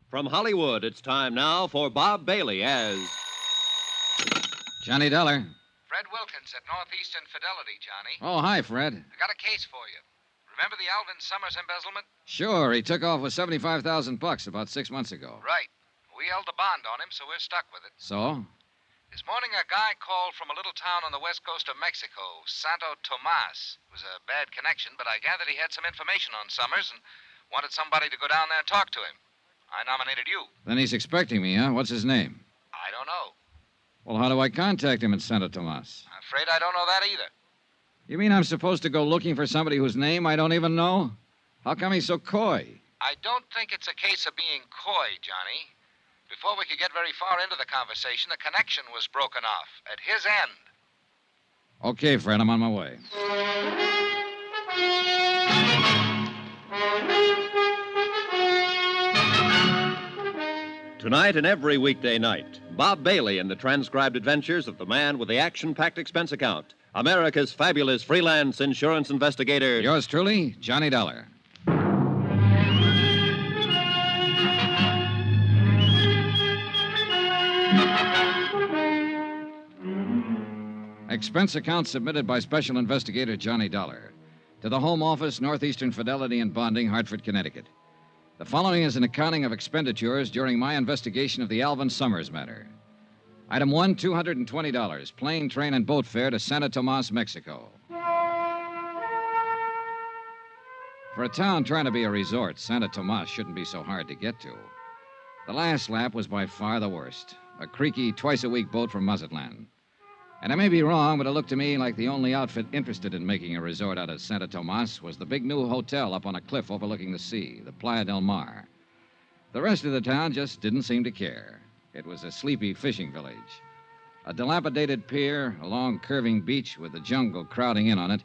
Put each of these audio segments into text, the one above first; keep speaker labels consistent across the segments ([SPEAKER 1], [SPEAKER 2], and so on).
[SPEAKER 1] From Hollywood, it's time now for Bob Bailey as
[SPEAKER 2] Johnny Dollar.
[SPEAKER 3] Fred Wilkins at Northeastern Fidelity, Johnny.
[SPEAKER 2] Oh, hi, Fred.
[SPEAKER 3] I got a case for you. Remember the Alvin Summers embezzlement?
[SPEAKER 2] Sure, he took off with $75,000 about 6 months ago.
[SPEAKER 3] Right. We held a bond on him, so we're stuck with it.
[SPEAKER 2] So?
[SPEAKER 3] This morning, a guy called from a little town on the west coast of Mexico, Santo Tomas. It was a bad connection, but I gathered he had some information on Summers and wanted somebody to go down there and talk to him. I nominated you.
[SPEAKER 2] Then he's expecting me, huh? What's his name?
[SPEAKER 3] I don't know.
[SPEAKER 2] Well, how do I contact him in Santo Tomas?
[SPEAKER 3] I'm afraid I don't know that either.
[SPEAKER 2] You mean I'm supposed to go looking for somebody whose name I don't even know? How come he's so coy?
[SPEAKER 3] I don't think it's a case of being coy, Johnny. Before we could get very far into the conversation, the connection was broken off at his end.
[SPEAKER 2] Okay, Fred, I'm on my way.
[SPEAKER 1] Tonight and every weekday night, Bob Bailey in the transcribed adventures of the man with the action-packed expense account, America's fabulous freelance insurance investigator.
[SPEAKER 2] Yours truly, Johnny Dollar. Expense account submitted by Special Investigator Johnny Dollar to the Home Office, Northeastern Fidelity and Bonding, Hartford, Connecticut. The following is an accounting of expenditures during my investigation of the Alvin Summers matter. Item 1, $220, plane, train, and boat fare to Santo Tomas, Mexico. For a town trying to be a resort, Santo Tomas shouldn't be so hard to get to. The last lap was by far the worst. A creaky, twice-a-week boat from Mazatlan. And I may be wrong, but it looked to me like the only outfit interested in making a resort out of Santo Tomas was the big new hotel up on a cliff overlooking the sea, the Playa del Mar. The rest of the town just didn't seem to care. It was a sleepy fishing village. A dilapidated pier, a long curving beach with the jungle crowding in on it,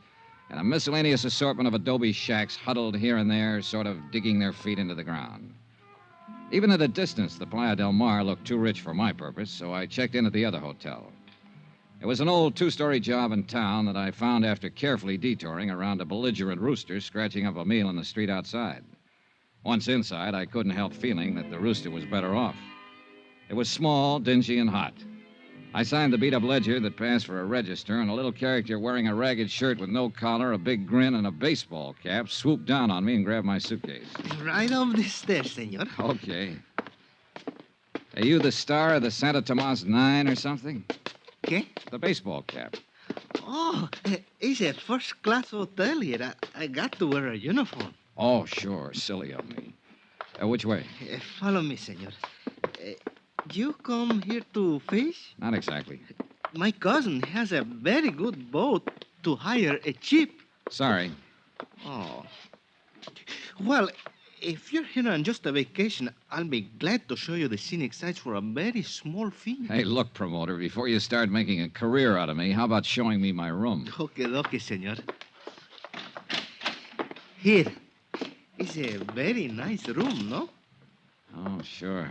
[SPEAKER 2] and a miscellaneous assortment of adobe shacks huddled here and there, sort of digging their feet into the ground. Even at a distance, the Playa del Mar looked too rich for my purpose, so I checked in at the other hotel. It was an old two-story job in town that I found after carefully detouring around a belligerent rooster scratching up a meal in the street outside. Once inside, I couldn't help feeling that the rooster was better off. It was small, dingy, and hot. I signed the beat-up ledger that passed for a register, and a little character wearing a ragged shirt with no collar, a big grin, and a baseball cap swooped down on me and grabbed my suitcase.
[SPEAKER 4] Right up the stairs, senor.
[SPEAKER 2] Okay. Are you the star of the Santo Tomas 9 or something?
[SPEAKER 4] ¿Qué?
[SPEAKER 2] The baseball cap.
[SPEAKER 4] Oh, it's a first-class hotel here. I got to wear a uniform.
[SPEAKER 2] Oh, sure. Silly of me. Which way?
[SPEAKER 4] Follow me, senor. You come here to fish?
[SPEAKER 2] Not exactly.
[SPEAKER 4] My cousin has a very good boat to hire a cheap.
[SPEAKER 2] Sorry.
[SPEAKER 4] Oh. Well, if you're here on just a vacation, I'll be glad to show you the scenic sights for a very small fee.
[SPEAKER 2] Hey, look, promoter, before you start making a career out of me, how about showing me my room?
[SPEAKER 4] Okay, senor. Here. It's a very nice room, no?
[SPEAKER 2] Oh, sure.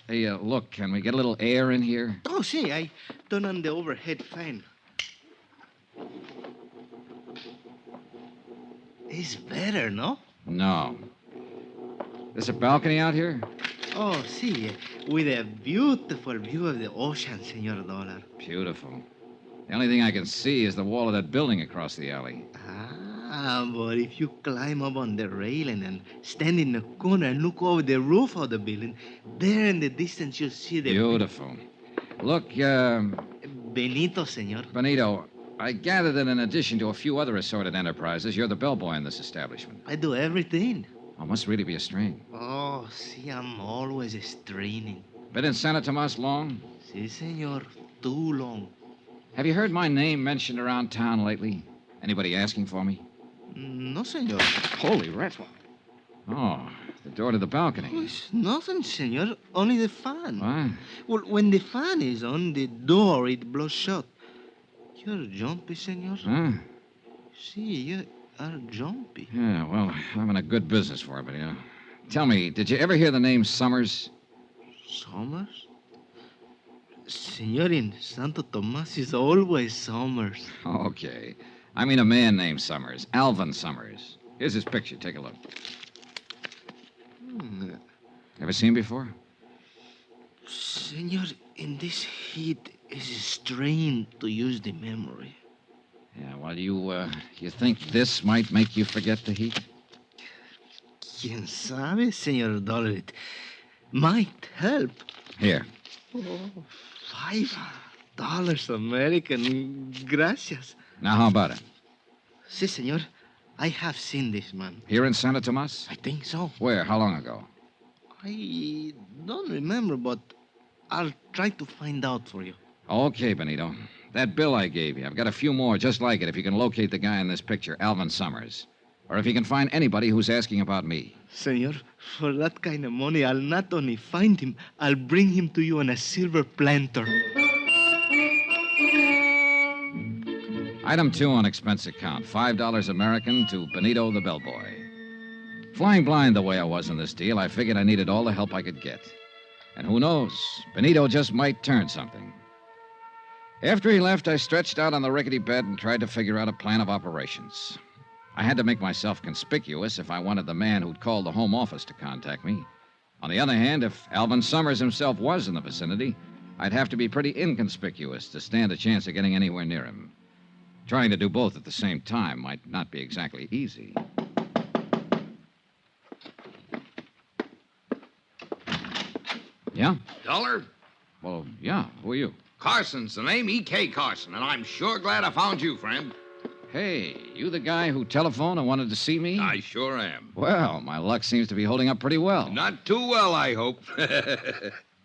[SPEAKER 2] Hey, look, can we get a little air in here?
[SPEAKER 4] Oh, see, I turn on the overhead fan. It's better, no?
[SPEAKER 2] No. There's a balcony out here?
[SPEAKER 4] Oh, see, with a beautiful view of the ocean, Senor Dollar.
[SPEAKER 2] Beautiful. The only thing I can see is the wall of that building across the alley.
[SPEAKER 4] But if you climb up on the railing and stand in the corner and look over the roof of the building, there in the distance you'll see the...
[SPEAKER 2] Beautiful. Look,
[SPEAKER 4] Benito, senor.
[SPEAKER 2] Benito, I gather that in addition to a few other assorted enterprises, you're the bellboy in this establishment.
[SPEAKER 4] I do everything.
[SPEAKER 2] Oh, must really be a strain.
[SPEAKER 4] Oh, see, I'm always straining.
[SPEAKER 2] Been in Santo Tomas long?
[SPEAKER 4] Si, senor. Too long.
[SPEAKER 2] Have you heard my name mentioned around town lately? Anybody asking for me?
[SPEAKER 4] No, senor.
[SPEAKER 2] Holy rattle. Oh, the door to the balcony.
[SPEAKER 4] Oh, it's nothing, senor. Only the fan.
[SPEAKER 2] What?
[SPEAKER 4] Well, when the fan is on, the door, it blows shut. You're jumpy, senor.
[SPEAKER 2] Huh?
[SPEAKER 4] See, you are jumpy.
[SPEAKER 2] Yeah, well, I'm in a good business for it, but, Tell me, did you ever hear the name Summers?
[SPEAKER 4] Summers? Senor, in Santo Tomas is always Summers.
[SPEAKER 2] Okay. I mean a man named Summers. Alvin Summers. Here's his picture. Take a look. Have Ever seen before?
[SPEAKER 4] Senor, in this heat, it's strained to use the memory.
[SPEAKER 2] Yeah, well, you think this might make you forget the heat?
[SPEAKER 4] ¿Quién sabe, Senor Dollar? It might help.
[SPEAKER 2] Here.
[SPEAKER 4] Oh, $5 American. Gracias.
[SPEAKER 2] Now, how about it?
[SPEAKER 4] Si, senor. I have seen this man.
[SPEAKER 2] Here in Santa Tomas?
[SPEAKER 4] I think so.
[SPEAKER 2] Where? How long ago?
[SPEAKER 4] I don't remember, but I'll try to find out for you.
[SPEAKER 2] Okay, Benito. That bill I gave you, I've got a few more just like it if you can locate the guy in this picture, Alvin Summers. Or if you can find anybody who's asking about me.
[SPEAKER 4] Senor, for that kind of money, I'll not only find him, I'll bring him to you on a silver planter.
[SPEAKER 2] Item 2 on expense account, $5 American to Benito the bellboy. Flying blind the way I was in this deal, I figured I needed all the help I could get. And who knows, Benito just might turn something. After he left, I stretched out on the rickety bed and tried to figure out a plan of operations. I had to make myself conspicuous if I wanted the man who'd called the home office to contact me. On the other hand, if Alvin Summers himself was in the vicinity, I'd have to be pretty inconspicuous to stand a chance of getting anywhere near him. Trying to do both at the same time might not be exactly easy. Yeah?
[SPEAKER 5] Dollar?
[SPEAKER 2] Well, yeah. Who are you?
[SPEAKER 5] Carson's the name, E.K. Carson, and I'm sure glad I found you, friend.
[SPEAKER 2] Hey, you the guy who telephoned and wanted to see me?
[SPEAKER 5] I sure am.
[SPEAKER 2] Well, my luck seems to be holding up pretty well.
[SPEAKER 5] Not too well, I hope.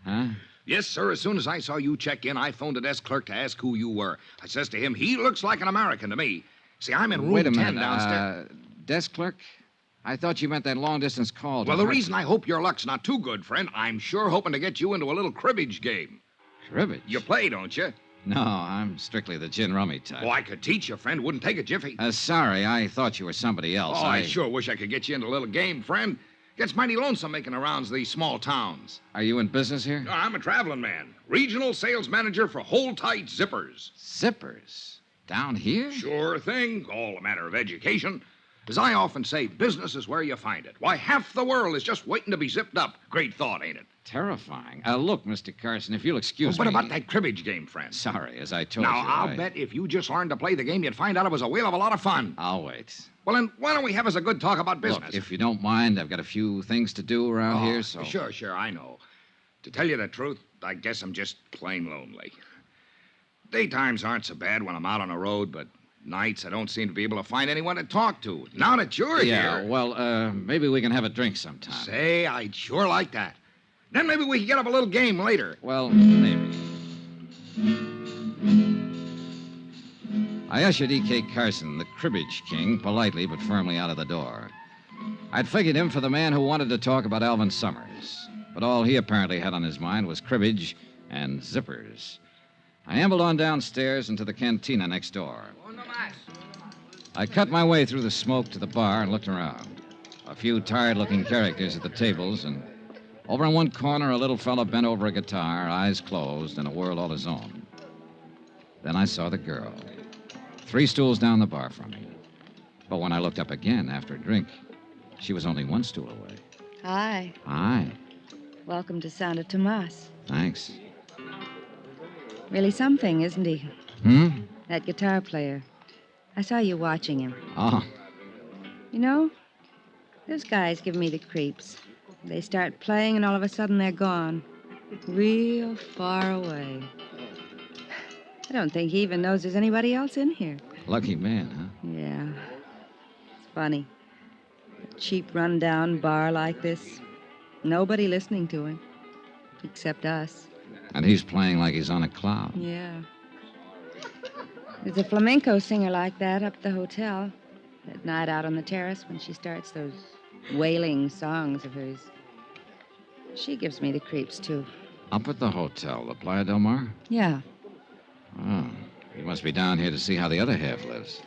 [SPEAKER 2] Huh?
[SPEAKER 5] Yes, sir. As soon as I saw you check in, I phoned the desk clerk to ask who you were. I says to him, he looks like an American to me. See, I'm in room
[SPEAKER 2] Wait a
[SPEAKER 5] 10
[SPEAKER 2] minute.
[SPEAKER 5] downstairs.
[SPEAKER 2] Desk clerk? I thought you meant that long-distance call.
[SPEAKER 5] Well, the reason I hope your luck's not too good, friend, I'm sure hoping to get you into a little cribbage game.
[SPEAKER 2] Cribbage?
[SPEAKER 5] You play, don't you?
[SPEAKER 2] No, I'm strictly the gin rummy type.
[SPEAKER 5] Oh, I could teach you, friend. Wouldn't take a jiffy.
[SPEAKER 2] Sorry, I thought you were somebody else.
[SPEAKER 5] Oh, I sure wish I could get you into a little game, friend. Gets mighty lonesome making the rounds of these small towns.
[SPEAKER 2] Are you in business here?
[SPEAKER 5] No, I'm a traveling man. Regional sales manager for Hold Tight Zippers.
[SPEAKER 2] Zippers? Down here?
[SPEAKER 5] Sure thing. All a matter of education. As I often say, business is where you find it. Why, half the world is just waiting to be zipped up. Great thought, ain't it?
[SPEAKER 2] Terrifying. Look, Mr. Carson, if you'll excuse
[SPEAKER 5] What
[SPEAKER 2] me...
[SPEAKER 5] about that cribbage game, friend?
[SPEAKER 2] Sorry, as I told
[SPEAKER 5] Now,
[SPEAKER 2] you,
[SPEAKER 5] I'll bet if you just learned to play the game, you'd find out it was a whale of a lot of fun.
[SPEAKER 2] I'll wait.
[SPEAKER 5] Well, then, why don't we have us a good talk about business?
[SPEAKER 2] Look, if you don't mind, I've got a few things to do around here, so...
[SPEAKER 5] Sure, I know. To tell you the truth, I guess I'm just plain lonely. Daytimes aren't so bad when I'm out on the road, but nights I don't seem to be able to find anyone to talk to. Now that you're
[SPEAKER 2] Yeah,
[SPEAKER 5] here...
[SPEAKER 2] well, maybe we can have a drink sometime.
[SPEAKER 5] Say, I'd sure like that. Then maybe we can get up a little game later.
[SPEAKER 2] Well, maybe. I ushered E.K. Carson, the cribbage king, politely but firmly out of the door. I'd figured him for the man who wanted to talk about Alvin Summers, but all he apparently had on his mind was cribbage and zippers. I ambled on downstairs into the cantina next door. I cut my way through the smoke to the bar and looked around. A few tired-looking characters at the tables, and over in one corner, a little fellow bent over a guitar, eyes closed, in a world all his own. Then I saw the girl, 3 stools down the bar from me. But when I looked up again after a drink, she was only 1 stool away.
[SPEAKER 6] Hi.
[SPEAKER 2] Hi.
[SPEAKER 6] Welcome to Santa Tomas.
[SPEAKER 2] Thanks.
[SPEAKER 6] Really something, isn't he? That guitar player. I saw you watching him.
[SPEAKER 2] Oh,
[SPEAKER 6] You know, those guys give me the creeps. They start playing, and all of a sudden they're gone. Real far away. I don't think he even knows there's anybody else in here.
[SPEAKER 2] lucky man, huh?
[SPEAKER 6] Yeah. It's funny. A cheap, run-down bar like this. Nobody listening to him. Except us.
[SPEAKER 2] And he's playing like he's on a cloud.
[SPEAKER 6] Yeah. There's a flamenco singer like that up at the hotel. At night out on the terrace when she starts those wailing songs of hers. She gives me the creeps, too.
[SPEAKER 2] Up at the hotel, the Playa del Mar?
[SPEAKER 6] Yeah.
[SPEAKER 2] Oh, you must be down here to see how the other half lives.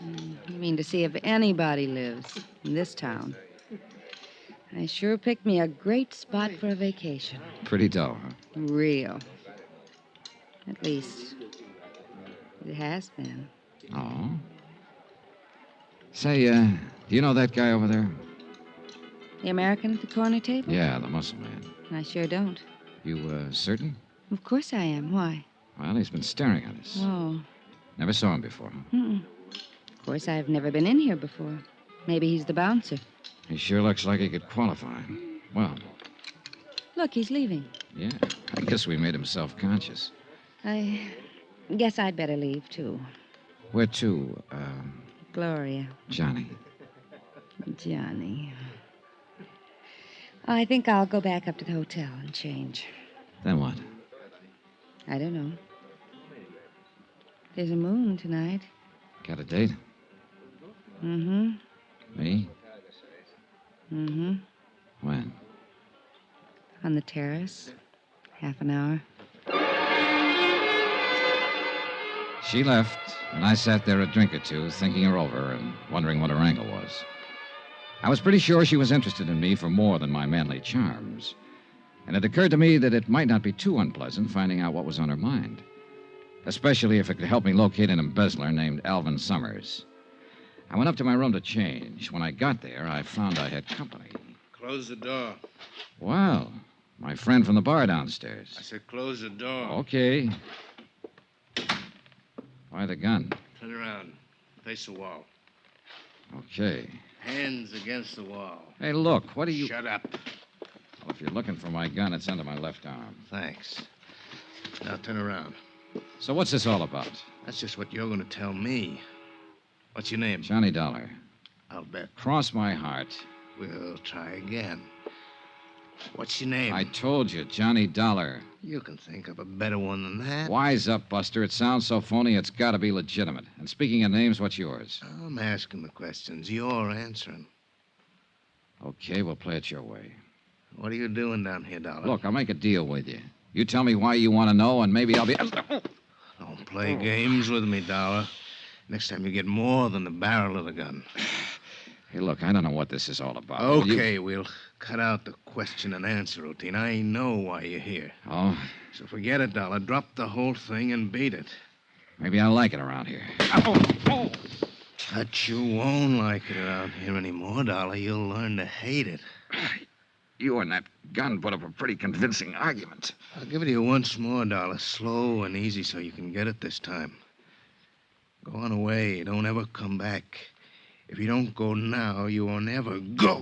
[SPEAKER 6] You mean to see if anybody lives in this town. I sure picked me a great spot for a vacation.
[SPEAKER 2] Pretty dull, huh?
[SPEAKER 6] Real. At least, it has been.
[SPEAKER 2] Oh? Say, do you know that guy over there?
[SPEAKER 6] The American at the corner table?
[SPEAKER 2] Yeah, the muscle man.
[SPEAKER 6] I sure don't.
[SPEAKER 2] You, certain?
[SPEAKER 6] Of course I am. Why?
[SPEAKER 2] Well, he's been staring at us.
[SPEAKER 6] Oh.
[SPEAKER 2] Never saw him before.
[SPEAKER 6] Mm-mm. Of course, I've never been in here before. Maybe he's the bouncer.
[SPEAKER 2] He sure looks like he could qualify. Well,
[SPEAKER 6] Look, he's leaving.
[SPEAKER 2] yeah, I guess we made him self-conscious.
[SPEAKER 6] I guess I'd better leave, too.
[SPEAKER 2] Where to,
[SPEAKER 6] Gloria.
[SPEAKER 2] Johnny?
[SPEAKER 6] Johnny. I think I'll go back up to the hotel and change.
[SPEAKER 2] Then what?
[SPEAKER 6] I don't know. There's a moon tonight.
[SPEAKER 2] Got a date?
[SPEAKER 6] Mm-hmm.
[SPEAKER 2] Me?
[SPEAKER 6] Mm-hmm.
[SPEAKER 2] When?
[SPEAKER 6] On the terrace. Half an hour.
[SPEAKER 2] She left, and I sat there a drink or two, thinking her over and wondering what her angle was. I was pretty sure she was interested in me for more than my manly charms. And it occurred to me that it might not be too unpleasant finding out what was on her mind. Especially if it could help me locate an embezzler named Alvin Summers. I went up to my room to change. When I got there, I found I had company.
[SPEAKER 4] Close the door.
[SPEAKER 2] Well, my friend from the bar downstairs.
[SPEAKER 4] I said close the door.
[SPEAKER 2] Okay. Why the gun?
[SPEAKER 4] Turn around. Face the wall.
[SPEAKER 2] Okay.
[SPEAKER 4] Hands against the wall.
[SPEAKER 2] Hey, look, what are you...
[SPEAKER 4] Shut up.
[SPEAKER 2] Well, if you're looking for my gun, it's under my left arm.
[SPEAKER 4] Thanks. Now turn around.
[SPEAKER 2] So what's this all about?
[SPEAKER 4] That's just what you're going to tell me. What's your name?
[SPEAKER 2] Johnny Dollar.
[SPEAKER 4] I'll bet.
[SPEAKER 2] Cross my heart.
[SPEAKER 4] We'll try again. What's your name?
[SPEAKER 2] I told you, Johnny Dollar.
[SPEAKER 4] You can think of a better one than that.
[SPEAKER 2] Wise up, Buster. It sounds so phony, it's got to be legitimate. And speaking of names, what's yours?
[SPEAKER 4] I'm asking the questions. You're answering.
[SPEAKER 2] Okay, we'll play it your way.
[SPEAKER 4] What are you doing down here, Dollar?
[SPEAKER 2] Look, I'll make a deal with you. You tell me why you want to know, and maybe I'll be...
[SPEAKER 4] Don't play games with me, Dollar. Next time you get more than the barrel of the gun.
[SPEAKER 2] Hey, look, I don't know what this is all about.
[SPEAKER 4] Okay, we'll cut out the question and answer routine. I know why you're here.
[SPEAKER 2] Oh,
[SPEAKER 4] So forget it, Dollar. Drop the whole thing and beat it.
[SPEAKER 2] maybe I like it around here.
[SPEAKER 4] But you won't like it around here anymore, Dollar. You'll learn to hate it.
[SPEAKER 2] You and that gun put up a pretty convincing argument.
[SPEAKER 4] I'll give it to you once more, Dollar. Slow and easy so you can get it this time. Go on away. Don't ever come back. If you don't go now, you won't ever go.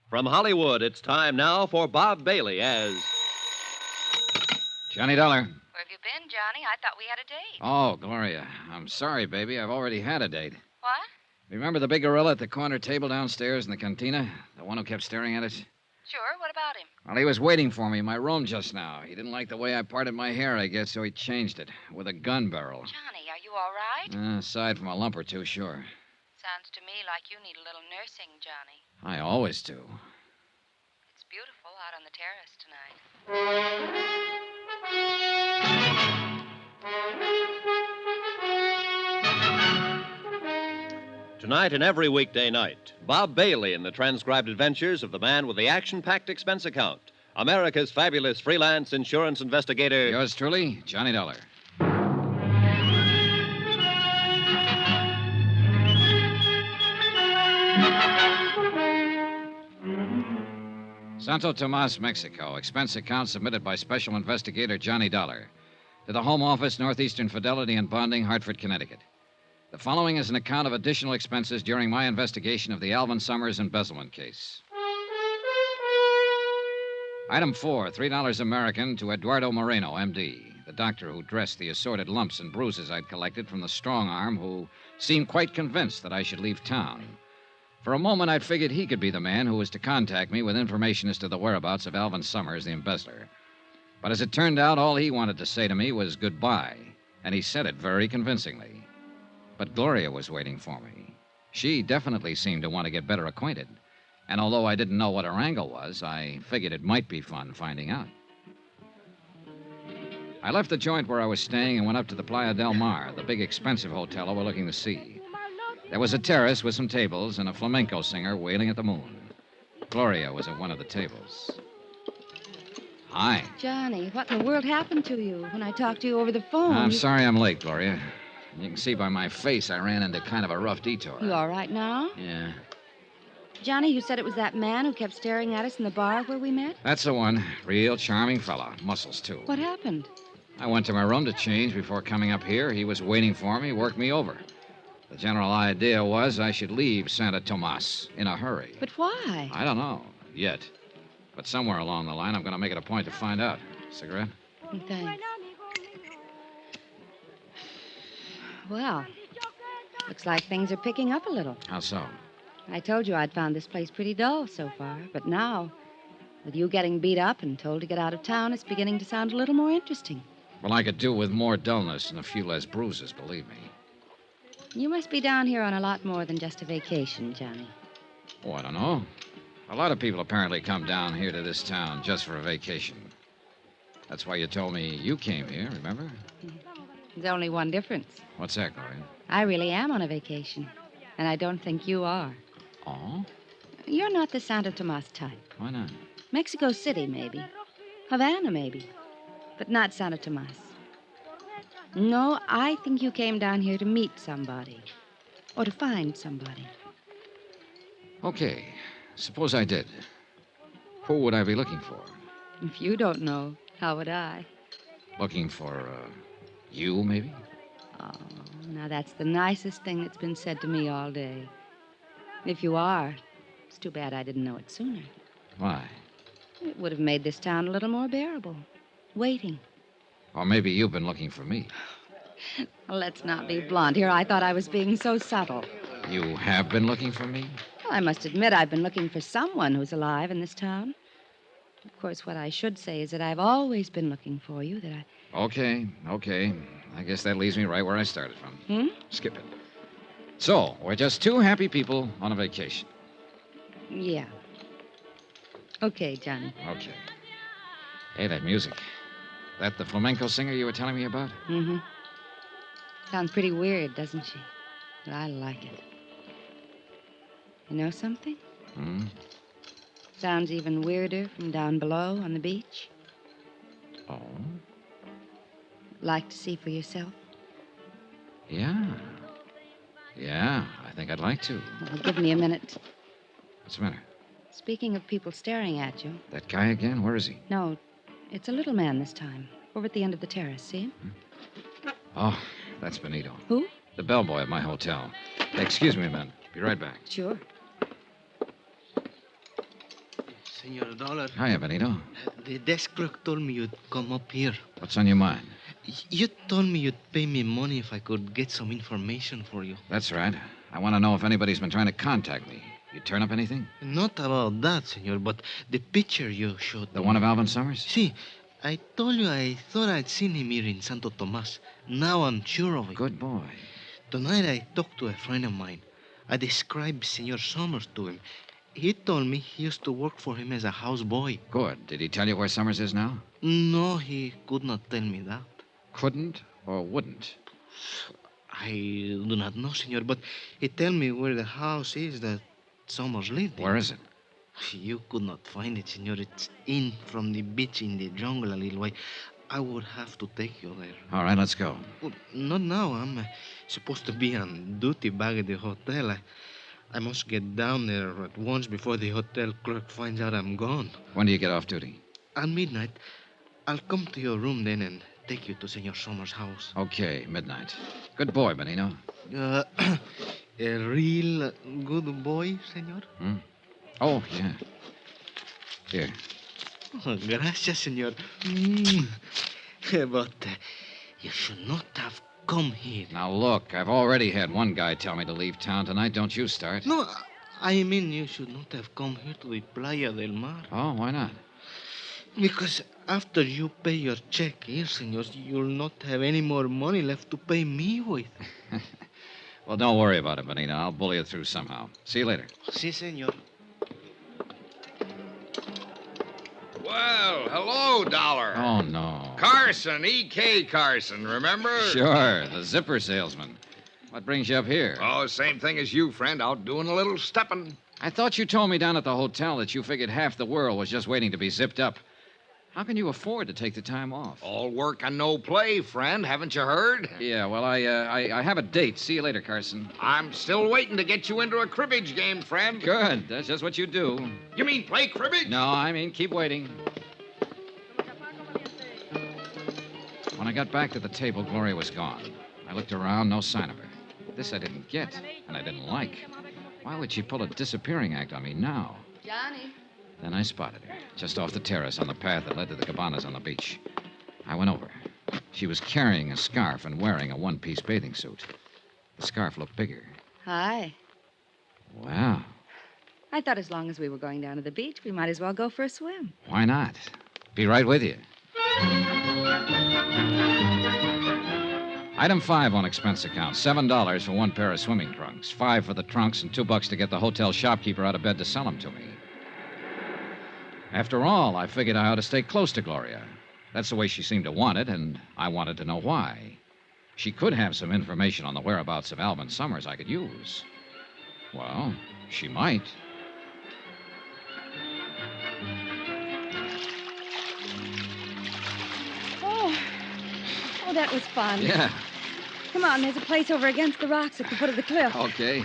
[SPEAKER 1] From Hollywood, it's time now for Bob Bailey as...
[SPEAKER 2] Johnny Dollar.
[SPEAKER 6] Where have you been, Johnny? I thought we had a date.
[SPEAKER 2] Oh, Gloria. I'm sorry, baby. I've already had a date.
[SPEAKER 6] What?
[SPEAKER 2] Remember the big gorilla at the corner table downstairs in the cantina? The one who kept staring at us?
[SPEAKER 6] Sure. What about him?
[SPEAKER 2] Well, he was waiting for me in my room just now. He didn't like the way I parted my hair, I guess, so he changed it with a gun barrel.
[SPEAKER 6] Johnny, are you all right?
[SPEAKER 2] Aside from a lump or two, sure.
[SPEAKER 6] Sounds to me like you need a little nursing, Johnny.
[SPEAKER 2] I always do.
[SPEAKER 6] It's beautiful out on the terrace tonight.
[SPEAKER 1] Tonight and every weekday night, Bob Bailey in the transcribed adventures of the man with the action-packed expense account, America's fabulous freelance insurance investigator...
[SPEAKER 2] Yours truly, Johnny Dollar. Santo Tomas, Mexico. Expense account submitted by Special Investigator Johnny Dollar. To the Home Office, Northeastern Fidelity and Bonding, Hartford, Connecticut. The following is an account of additional expenses during my investigation of the Alvin Summers embezzlement case. Item 4, $3 American to Eduardo Moreno, M.D., the doctor who dressed the assorted lumps and bruises I'd collected from the strong arm who seemed quite convinced that I should leave town. For a moment, I'd figured he could be the man who was to contact me with information as to the whereabouts of Alvin Summers, the embezzler. But as it turned out, all he wanted to say to me was goodbye, and he said it very convincingly. But Gloria was waiting for me. She definitely seemed to want to get better acquainted. And although I didn't know what her angle was, I figured it might be fun finding out. I left the joint where I was staying and went up to the Playa del Mar, the big expensive hotel overlooking the sea. There was a terrace with some tables and a flamenco singer wailing at the moon. Gloria was at one of the tables. Hi.
[SPEAKER 6] Johnny, what in the world happened to you when I talked to you over the phone?
[SPEAKER 2] I'm sorry I'm late, Gloria. You can see by my face I ran into kind of a rough detour.
[SPEAKER 6] You all right now?
[SPEAKER 2] Yeah.
[SPEAKER 6] Johnny, you said it was that man who kept staring at us in the bar where we met?
[SPEAKER 2] That's the one. Real charming fella. Muscles, too.
[SPEAKER 6] What happened?
[SPEAKER 2] I went to my room to change before coming up here. He was waiting for me, worked me over. The general idea was I should leave Santa Tomas in a hurry.
[SPEAKER 6] But why?
[SPEAKER 2] I don't know, yet. But somewhere along the line, I'm going to make it a point to find out. Cigarette?
[SPEAKER 6] Thanks. Well, looks like things are picking up a little.
[SPEAKER 2] How so?
[SPEAKER 6] I told you I'd found this place pretty dull so far, but now, with you getting beat up and told to get out of town, it's beginning to sound a little more interesting.
[SPEAKER 2] Well, I could do with more dullness and a few less bruises, believe me.
[SPEAKER 6] You must be down here on a lot more than just a vacation, Johnny.
[SPEAKER 2] Oh, I don't know. A lot of people apparently come down here to this town just for a vacation. That's why you told me you came here, remember?
[SPEAKER 6] There's only one difference.
[SPEAKER 2] What's that, Gloria?
[SPEAKER 6] I really am on a vacation, and I don't think you are.
[SPEAKER 2] Oh?
[SPEAKER 6] You're not the Santa Tomas type.
[SPEAKER 2] Why not?
[SPEAKER 6] Mexico City, maybe. Havana, maybe. But not Santa Tomas. No, I think you came down here to meet somebody. Or to find somebody.
[SPEAKER 2] Okay. Suppose I did. Who would I be looking for?
[SPEAKER 6] If you don't know, how would I?
[SPEAKER 2] Looking for, you, maybe?
[SPEAKER 6] Oh, now that's the nicest thing that's been said to me all day. If you are, it's too bad I didn't know it sooner.
[SPEAKER 2] Why?
[SPEAKER 6] It would have made this town a little more bearable. Waiting.
[SPEAKER 2] Or maybe you've been looking for me.
[SPEAKER 6] Well, let's not be blunt here. I thought I was being so subtle.
[SPEAKER 2] You have been looking for me?
[SPEAKER 6] Well, I must admit I've been looking for someone who's alive in this town. Of course, what I should say is that I've always been looking for you, that I...
[SPEAKER 2] Okay. I guess that leaves me right where I started from. Skip it. So, we're just two happy people on a vacation.
[SPEAKER 6] Yeah. Okay, Johnny.
[SPEAKER 2] Okay. Hey, that music. That the flamenco singer you were telling me about?
[SPEAKER 6] Mm-hmm. Sounds pretty weird, doesn't she? But I like it. You know something?
[SPEAKER 2] Hmm?
[SPEAKER 6] Sounds even weirder from down below on the beach.
[SPEAKER 2] Oh?
[SPEAKER 6] Like to see for yourself?
[SPEAKER 2] Yeah. Yeah, I think I'd like to.
[SPEAKER 6] Well, give me a minute.
[SPEAKER 2] What's the matter?
[SPEAKER 6] Speaking of people staring at you.
[SPEAKER 2] That guy again? Where is he?
[SPEAKER 6] No, it's a little man this time. Over at the end of the terrace, see him?
[SPEAKER 2] Oh, that's Benito.
[SPEAKER 6] Who?
[SPEAKER 2] The bellboy at my hotel. Excuse me a minute. Be right back.
[SPEAKER 6] Sure.
[SPEAKER 4] Senor Dollar,
[SPEAKER 2] Hiya, Benito.
[SPEAKER 4] the desk clerk told me you'd come up here.
[SPEAKER 2] What's on your mind?
[SPEAKER 4] You told me you'd pay me money if I could get some information for you.
[SPEAKER 2] That's right. I want to know if anybody's been trying to contact me. You turn up anything?
[SPEAKER 4] Not about that, senor, but the picture you showed
[SPEAKER 2] The
[SPEAKER 4] me.
[SPEAKER 2] one of Alvin Summers?
[SPEAKER 4] See, I told you I thought I'd seen him here in Santo Tomas. Now I'm sure of it.
[SPEAKER 2] Good boy.
[SPEAKER 4] Tonight I talked to a friend of mine. I described Senor Summers to him. He told me he used to work for him as a houseboy.
[SPEAKER 2] Good. Did he tell you where Summers is now?
[SPEAKER 4] No, he could not tell me that.
[SPEAKER 2] Couldn't or wouldn't?
[SPEAKER 4] I do not know, senor, but he told me where the house is that Summers lived in.
[SPEAKER 2] Where is it?
[SPEAKER 4] You could not find it, senor. It's in from the beach in the jungle a little way. I would have to take you there.
[SPEAKER 2] All right, let's go.
[SPEAKER 4] Well, not now. I'm supposed to be on duty back at the hotel. I must get down there at once before the hotel clerk finds out I'm gone.
[SPEAKER 2] When do you get off duty?
[SPEAKER 4] At midnight, I'll come to your room then and take you to Senor Summers' house.
[SPEAKER 2] Okay, midnight. Good boy, Benito.
[SPEAKER 4] A real good boy, senor?
[SPEAKER 2] Oh, yeah. Here.
[SPEAKER 4] Oh, gracias, senor. But you should not have come here.
[SPEAKER 2] Now, look, I've already had one guy tell me to leave town tonight. Don't you start.
[SPEAKER 4] No, I mean you should not have come here to the Playa del Mar.
[SPEAKER 2] Oh, why not?
[SPEAKER 4] Because after you pay your check here, senor, you'll not have any more money left to pay me with.
[SPEAKER 2] Well, don't worry about it, Benito. I'll bully it through somehow. See you later.
[SPEAKER 4] Si, senor.
[SPEAKER 5] Well, hello, Dollar.
[SPEAKER 2] Oh, no.
[SPEAKER 5] Carson, E.K. Carson, remember?
[SPEAKER 2] Sure, the zipper salesman. What brings you up here?
[SPEAKER 5] Oh, same thing as you, friend. Out doing a little stepping.
[SPEAKER 2] I thought you told me down at the hotel that you figured half the world was just waiting to be zipped up. How can you afford to take the time off?
[SPEAKER 5] All work and no play, friend. Haven't you heard?
[SPEAKER 2] Yeah, well, I have a date. See you later, Carson.
[SPEAKER 5] I'm still waiting to get you into a cribbage game, friend.
[SPEAKER 2] Good. That's just what you do.
[SPEAKER 5] You mean play cribbage?
[SPEAKER 2] No, I mean keep waiting. When I got back to the table, Gloria was gone. I looked around, no sign of her. This I didn't get, and I didn't like. Why would she pull a disappearing act on me now?
[SPEAKER 6] Johnny.
[SPEAKER 2] Then I spotted her, just off the terrace on the path that led to the cabanas on the beach. I went over. She was carrying a scarf and wearing a one-piece bathing suit. The scarf looked bigger.
[SPEAKER 6] Hi.
[SPEAKER 2] Wow.
[SPEAKER 6] I thought as long as we were going down to the beach, we might as well go for a swim.
[SPEAKER 2] Why not? Be right with you. Item 5 on expense account. $7 for one pair of swimming trunks. $5 for the trunks and $2 to get the hotel shopkeeper out of bed to sell them to me. After all, I figured I ought to stay close to Gloria. That's the way she seemed to want it, and I wanted to know why. She could have some information on the whereabouts of Alvin Summers I could use. Well, she might.
[SPEAKER 6] Oh, that was fun.
[SPEAKER 2] Yeah.
[SPEAKER 6] Come on, there's a place over against the rocks at the foot of the cliff.
[SPEAKER 2] Okay.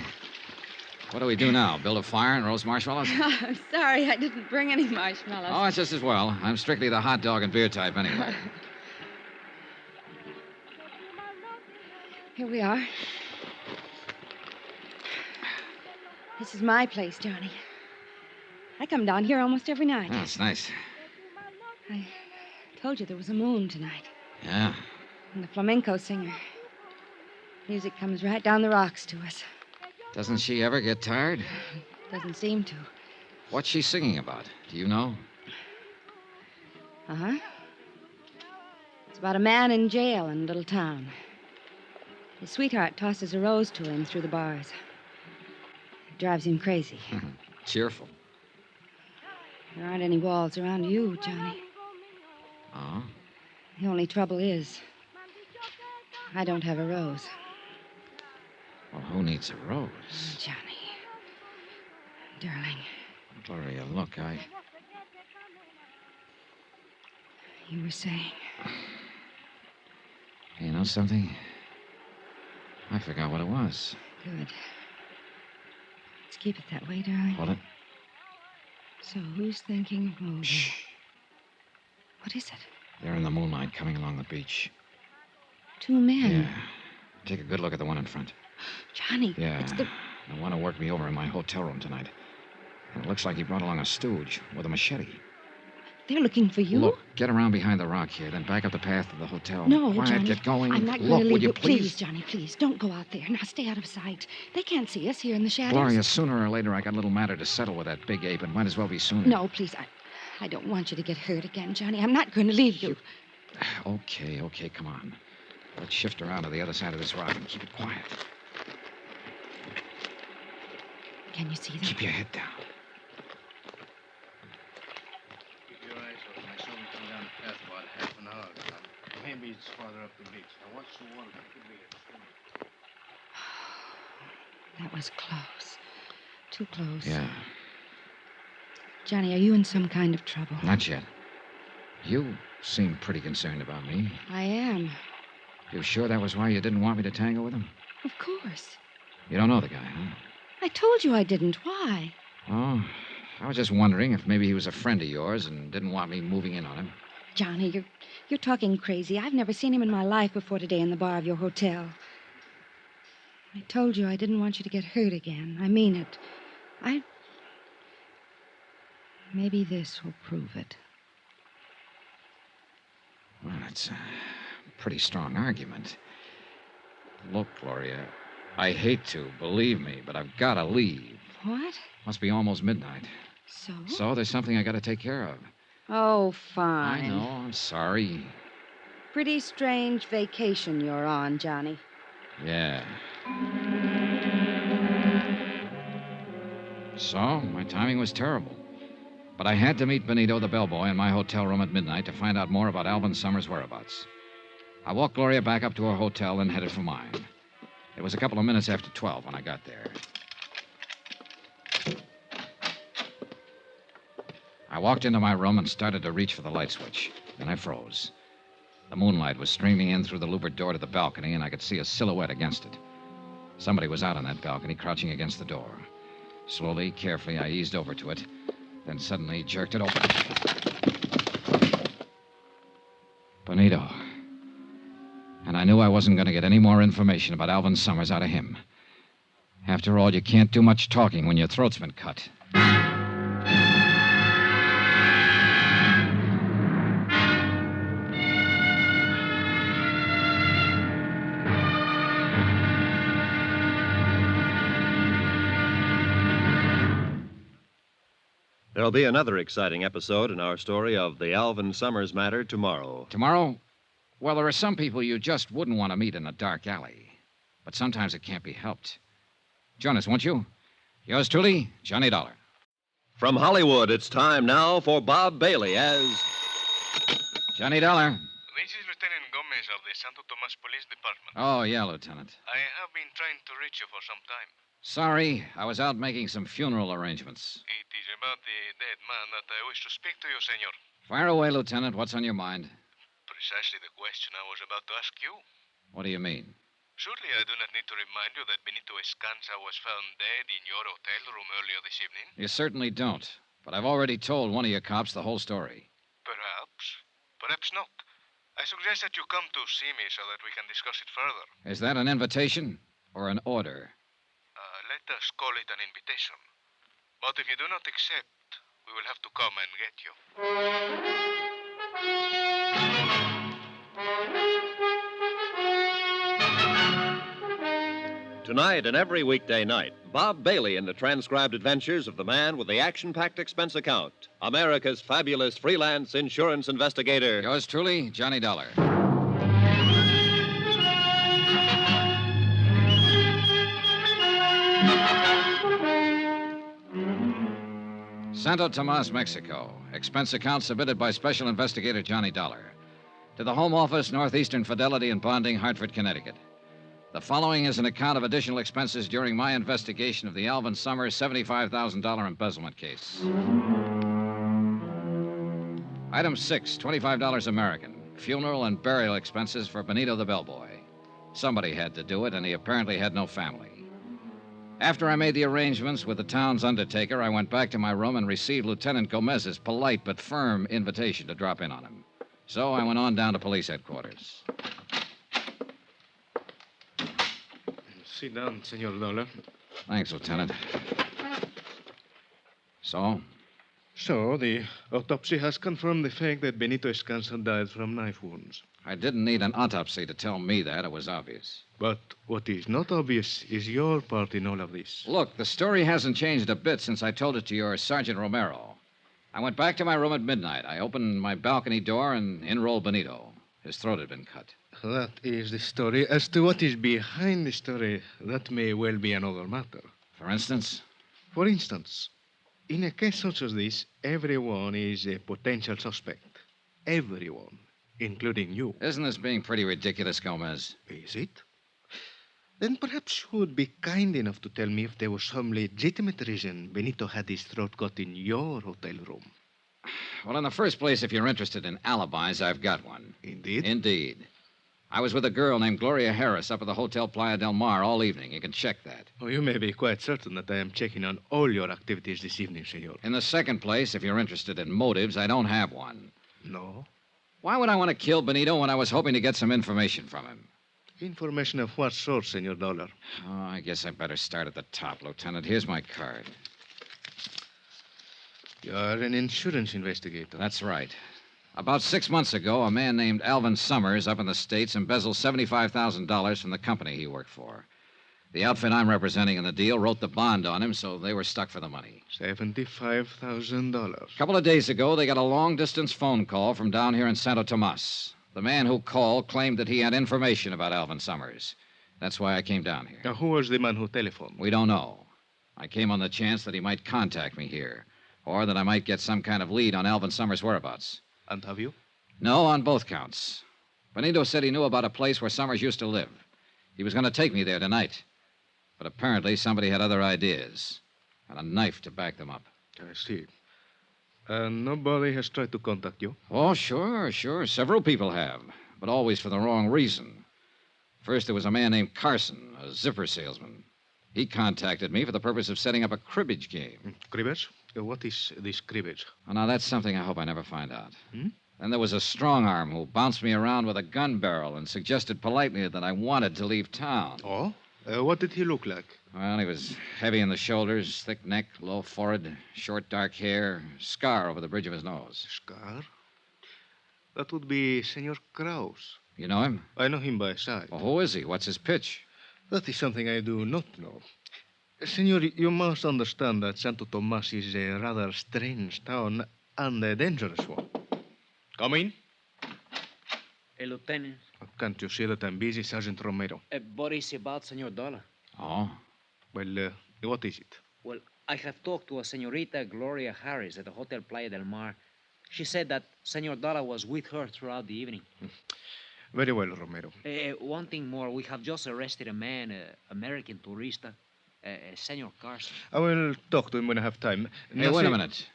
[SPEAKER 2] What do we do now? Build a fire and roast marshmallows?
[SPEAKER 6] I'm sorry, I didn't bring any marshmallows.
[SPEAKER 2] Oh, it's just as well. I'm strictly the hot dog and beer type anyway.
[SPEAKER 6] Here we are. This is my place, Johnny. I come down here almost every night.
[SPEAKER 2] Oh, it's nice.
[SPEAKER 6] I told you there was a moon tonight.
[SPEAKER 2] Yeah.
[SPEAKER 6] And the flamenco singer. Music comes right down the rocks to us.
[SPEAKER 2] Doesn't she ever get tired?
[SPEAKER 6] Doesn't seem to.
[SPEAKER 2] What's she singing about? Do you know?
[SPEAKER 6] Uh-huh. It's about a man in jail in a little town. His sweetheart tosses a rose to him through the bars. It drives him crazy.
[SPEAKER 2] Cheerful.
[SPEAKER 6] There aren't any walls around you, Johnny.
[SPEAKER 2] Oh?
[SPEAKER 6] The only trouble is, I don't have a rose.
[SPEAKER 2] Well, who needs a rose?
[SPEAKER 6] Johnny. Darling.
[SPEAKER 2] Gloria, look,
[SPEAKER 6] You were saying.
[SPEAKER 2] You know something? I forgot what it was.
[SPEAKER 6] Good. Let's keep it that way, darling.
[SPEAKER 2] What it?
[SPEAKER 6] So who's thinking of moving?
[SPEAKER 2] Shh.
[SPEAKER 6] What is it?
[SPEAKER 2] They're in the moonlight coming along the beach.
[SPEAKER 6] Two men.
[SPEAKER 2] Yeah. Take a good look at the one in front.
[SPEAKER 6] Johnny,
[SPEAKER 2] Yeah.
[SPEAKER 6] it's the...
[SPEAKER 2] The one who worked me over in my hotel room tonight. And it looks like he brought along a stooge with a machete.
[SPEAKER 6] They're looking for you?
[SPEAKER 2] Look, get around behind the rock here, then back up the path to the hotel.
[SPEAKER 6] No,
[SPEAKER 2] Quiet,
[SPEAKER 6] Johnny.
[SPEAKER 2] get going.
[SPEAKER 6] I'm not going
[SPEAKER 2] Look,
[SPEAKER 6] to
[SPEAKER 2] would
[SPEAKER 6] leave
[SPEAKER 2] you
[SPEAKER 6] you.
[SPEAKER 2] please?
[SPEAKER 6] Johnny, please. Don't go out there. Now stay out of sight. They can't see us here in the shadows.
[SPEAKER 2] Gloria, sooner or later I got a little matter to settle with that big ape. It might as well be sooner.
[SPEAKER 6] No, please. I don't want you to get hurt again, Johnny. I'm not going to leave you.
[SPEAKER 2] Okay, come on. Let's shift around to the other side of this rock and keep it quiet.
[SPEAKER 6] Can you see them?
[SPEAKER 2] Keep your head down.
[SPEAKER 4] Keep your eyes open. I saw him come down the path about half an hour ago. Maybe it's farther up the beach. Now, what's the water? That could be it.
[SPEAKER 6] That was close. Too close.
[SPEAKER 2] Yeah,
[SPEAKER 6] Johnny, are you in some kind of trouble?
[SPEAKER 2] not yet. You seem pretty concerned about me.
[SPEAKER 6] I am.
[SPEAKER 2] You sure that was why you didn't want me to tangle with him?
[SPEAKER 6] Of course.
[SPEAKER 2] You don't know the guy, huh?
[SPEAKER 6] I told you I didn't. Why?
[SPEAKER 2] Oh, I was just wondering if maybe he was a friend of yours and didn't want me moving in on him.
[SPEAKER 6] Johnny, you're talking crazy. I've never seen him in my life before today in the bar of your hotel. I told you I didn't want you to get hurt again. I mean it. Maybe this will prove it.
[SPEAKER 2] Well, it's a pretty strong argument. Look, Gloria, I hate to, believe me, but I've got to leave.
[SPEAKER 6] What?
[SPEAKER 2] Must be almost midnight.
[SPEAKER 6] So?
[SPEAKER 2] So there's something I got to take care of.
[SPEAKER 6] Oh, fine.
[SPEAKER 2] I know, I'm sorry.
[SPEAKER 6] Pretty strange vacation you're on, Johnny.
[SPEAKER 2] Yeah. So, my timing was terrible. But I had to meet Benito, the bellboy, in my hotel room at midnight to find out more about Alvin Summers' whereabouts. I walked Gloria back up to her hotel and headed for mine. It was a couple of minutes after 12 when I got there. I walked into my room and started to reach for the light switch. Then I froze. The moonlight was streaming in through the louvered door to the balcony, and I could see a silhouette against it. Somebody was out on that balcony, crouching against the door. Slowly, carefully, I eased over to it, then suddenly jerked it open. Benito. And I knew I wasn't going to get any more information about Alvin Summers out of him. After all, you can't do much talking when your throat's been cut.
[SPEAKER 1] There'll be another exciting episode in our story of the Alvin Summers matter tomorrow.
[SPEAKER 2] Tomorrow? Well, there are some people you just wouldn't want to meet in a dark alley. But sometimes it can't be helped. Join us, won't you? Yours truly, Johnny Dollar.
[SPEAKER 1] From Hollywood, it's time now for Bob Bailey as...
[SPEAKER 2] Johnny Dollar.
[SPEAKER 7] This is Lieutenant Gomez of the Santo Tomas Police Department.
[SPEAKER 2] Oh, yeah, Lieutenant.
[SPEAKER 7] I have been trying to reach you for some time.
[SPEAKER 2] Sorry, I was out making some funeral arrangements.
[SPEAKER 7] It is about the dead man that I wish to speak to you, senor.
[SPEAKER 2] Fire away, Lieutenant. What's on your mind?
[SPEAKER 7] Precisely the question I was about to ask you.
[SPEAKER 2] What do you mean?
[SPEAKER 7] Surely I do not need to remind you that Benito Escanza was found dead in your hotel room earlier this evening.
[SPEAKER 2] You certainly don't. But I've already told one of your cops the whole story.
[SPEAKER 7] Perhaps. Perhaps not. I suggest that you come to see me so that we can discuss it further.
[SPEAKER 2] Is that an invitation or an order?
[SPEAKER 7] Let us call it an invitation. But if you do not accept, we will have to come and get
[SPEAKER 1] you. Tonight and every weekday night, Bob Bailey in the transcribed adventures of the man with the action-packed expense account, America's fabulous freelance insurance investigator.
[SPEAKER 2] Yours truly, Johnny Dollar. Santo Tomas, Mexico. Expense account submitted by Special Investigator Johnny Dollar. To the Home Office, Northeastern Fidelity and Bonding, Hartford, Connecticut. The following is an account of additional expenses during my investigation of the Alvin Summers $75,000 embezzlement case. Item 6, $25 American. Funeral and burial expenses for Benito the bellboy. Somebody had to do it, and he apparently had no family. After I made the arrangements with the town's undertaker, I went back to my room and received Lieutenant Gomez's polite but firm invitation to drop in on him. So I went on down to police headquarters.
[SPEAKER 4] Sit down, Senor Dollar.
[SPEAKER 2] Thanks, Lieutenant. So?
[SPEAKER 4] So, the autopsy has confirmed the fact that Benito Escanza died from knife wounds.
[SPEAKER 2] I didn't need an autopsy to tell me that. It was obvious.
[SPEAKER 4] But what is not obvious is your part in all of this.
[SPEAKER 2] Look, the story hasn't changed a bit since I told it to your Sergeant Romero. I went back to my room at midnight. I opened my balcony door and in rolled Benito. His throat had been cut.
[SPEAKER 4] That is the story. As to what is behind the story, that may well be another matter.
[SPEAKER 2] For instance?
[SPEAKER 4] For instance, in a case such as this, everyone is a potential suspect. Everyone, including you.
[SPEAKER 2] Isn't this being pretty ridiculous, Gomez?
[SPEAKER 4] Is it? Then perhaps you would be kind enough to tell me if there was some legitimate reason Benito had his throat cut in your hotel room.
[SPEAKER 2] Well, in the first place, if you're interested in alibis, I've got one.
[SPEAKER 4] Indeed?
[SPEAKER 2] Indeed. I was with a girl named Gloria Harris up at the Hotel Playa del Mar all evening. You can check that.
[SPEAKER 4] Oh, you may be quite certain that I am checking on all your activities this evening, senor.
[SPEAKER 2] In the second place, if you're interested in motives, I don't have one.
[SPEAKER 4] No?
[SPEAKER 2] Why would I want to kill Benito when I was hoping to get some information from him?
[SPEAKER 4] Information of what sort, Senor Dollar?
[SPEAKER 2] Oh, I guess I better start at the top, Lieutenant. Here's my card.
[SPEAKER 4] You're an insurance investigator.
[SPEAKER 2] That's right. About 6 months ago, a man named Alvin Summers up in the States embezzled $75,000 from the company he worked for. The outfit I'm representing in the deal wrote the bond on him, so they were stuck for the money.
[SPEAKER 4] $75,000.
[SPEAKER 2] A couple of days ago, they got a long-distance phone call from down here in Santo Tomas. The man who called claimed that he had information about Alvin Summers. That's why I came down here.
[SPEAKER 4] Now, who was the man who telephoned?
[SPEAKER 2] We don't know. I came on the chance that he might contact me here, or that I might get some kind of lead on Alvin Summers' whereabouts.
[SPEAKER 4] And have you?
[SPEAKER 2] No, on both counts. Benito said he knew about a place where Summers used to live. He was going to take me there tonight. But apparently somebody had other ideas, and a knife to back them up.
[SPEAKER 4] I see. And nobody has tried to contact you?
[SPEAKER 2] Oh, sure. Several people have, but always for the wrong reason. First, there was a man named Carson, a zipper salesman. He contacted me for the purpose of setting up a cribbage game.
[SPEAKER 4] Cribbage? What is this cribbage?
[SPEAKER 2] Well, now, that's something I hope I never find out.
[SPEAKER 4] Hmm?
[SPEAKER 2] Then there was a strong arm who bounced me around with a gun barrel and suggested politely that I wanted to leave town.
[SPEAKER 4] Oh? What did he look like?
[SPEAKER 2] Well, he was heavy in the shoulders, thick neck, low forehead, short dark hair, scar over the bridge of his nose.
[SPEAKER 4] Scar? That would be Senor Kraus.
[SPEAKER 2] You know him?
[SPEAKER 4] I know him by sight.
[SPEAKER 2] Well, who is he? What's his pitch?
[SPEAKER 4] That is something I do not know. Senor, you must understand that Santo Tomas is a rather strange town and a dangerous one. Come in.
[SPEAKER 8] Lieutenant,
[SPEAKER 4] Can't you see that I'm busy, Sergeant Romero?
[SPEAKER 8] what is about Senor Dollar?
[SPEAKER 2] Oh?
[SPEAKER 4] Well, what is it?
[SPEAKER 8] Well, I have talked to a Senorita Gloria Harris at the Hotel Playa del Mar. She said that Senor Dollar was with her throughout the evening.
[SPEAKER 4] Very well, Romero.
[SPEAKER 8] One thing more, we have just arrested a man, American tourista, Senor Carson.
[SPEAKER 4] I will talk to him when I have time.
[SPEAKER 2] Hey, wait a minute.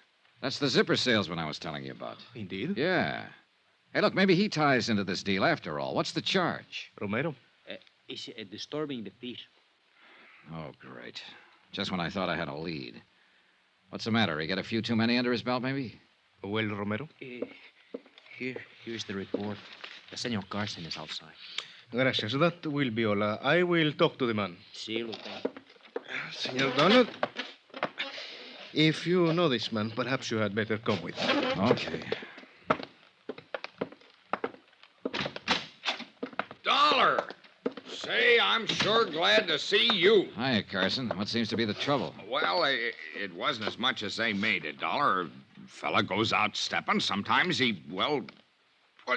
[SPEAKER 2] That's the zipper salesman I was telling you about.
[SPEAKER 4] Indeed?
[SPEAKER 2] Yeah. Hey, look, maybe he ties into this deal after all. What's the charge?
[SPEAKER 4] Romero?
[SPEAKER 8] Is disturbing the peace.
[SPEAKER 2] Oh, great. Just when I thought I had a lead. What's the matter? He got a few too many under his belt, maybe?
[SPEAKER 4] Well, Romero?
[SPEAKER 8] Here's the report. The Senor Carson is outside.
[SPEAKER 4] Gracias. That will be all. I will talk to the man.
[SPEAKER 8] See you, Lieutenant.
[SPEAKER 4] Senor Donald, if you know this man, perhaps you had better come with me.
[SPEAKER 2] Okay.
[SPEAKER 5] Dollar! Say, I'm sure glad to see you.
[SPEAKER 2] Hiya, Carson. What seems to be the trouble?
[SPEAKER 5] Well, it wasn't as much as they made it, Dollar. Fella goes out stepping. Sometimes he, well,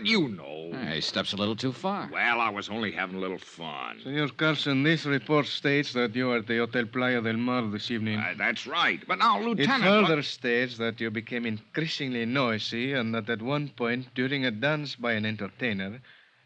[SPEAKER 5] you know.
[SPEAKER 2] He steps a little too far.
[SPEAKER 5] Well, I was only having a little fun.
[SPEAKER 4] Senor Carson, this report states that you are at the Hotel Playa del Mar this evening.
[SPEAKER 5] That's right. But now,
[SPEAKER 4] It
[SPEAKER 5] Lieutenant...
[SPEAKER 4] further states that you became increasingly noisy and that at one point, during a dance by an entertainer,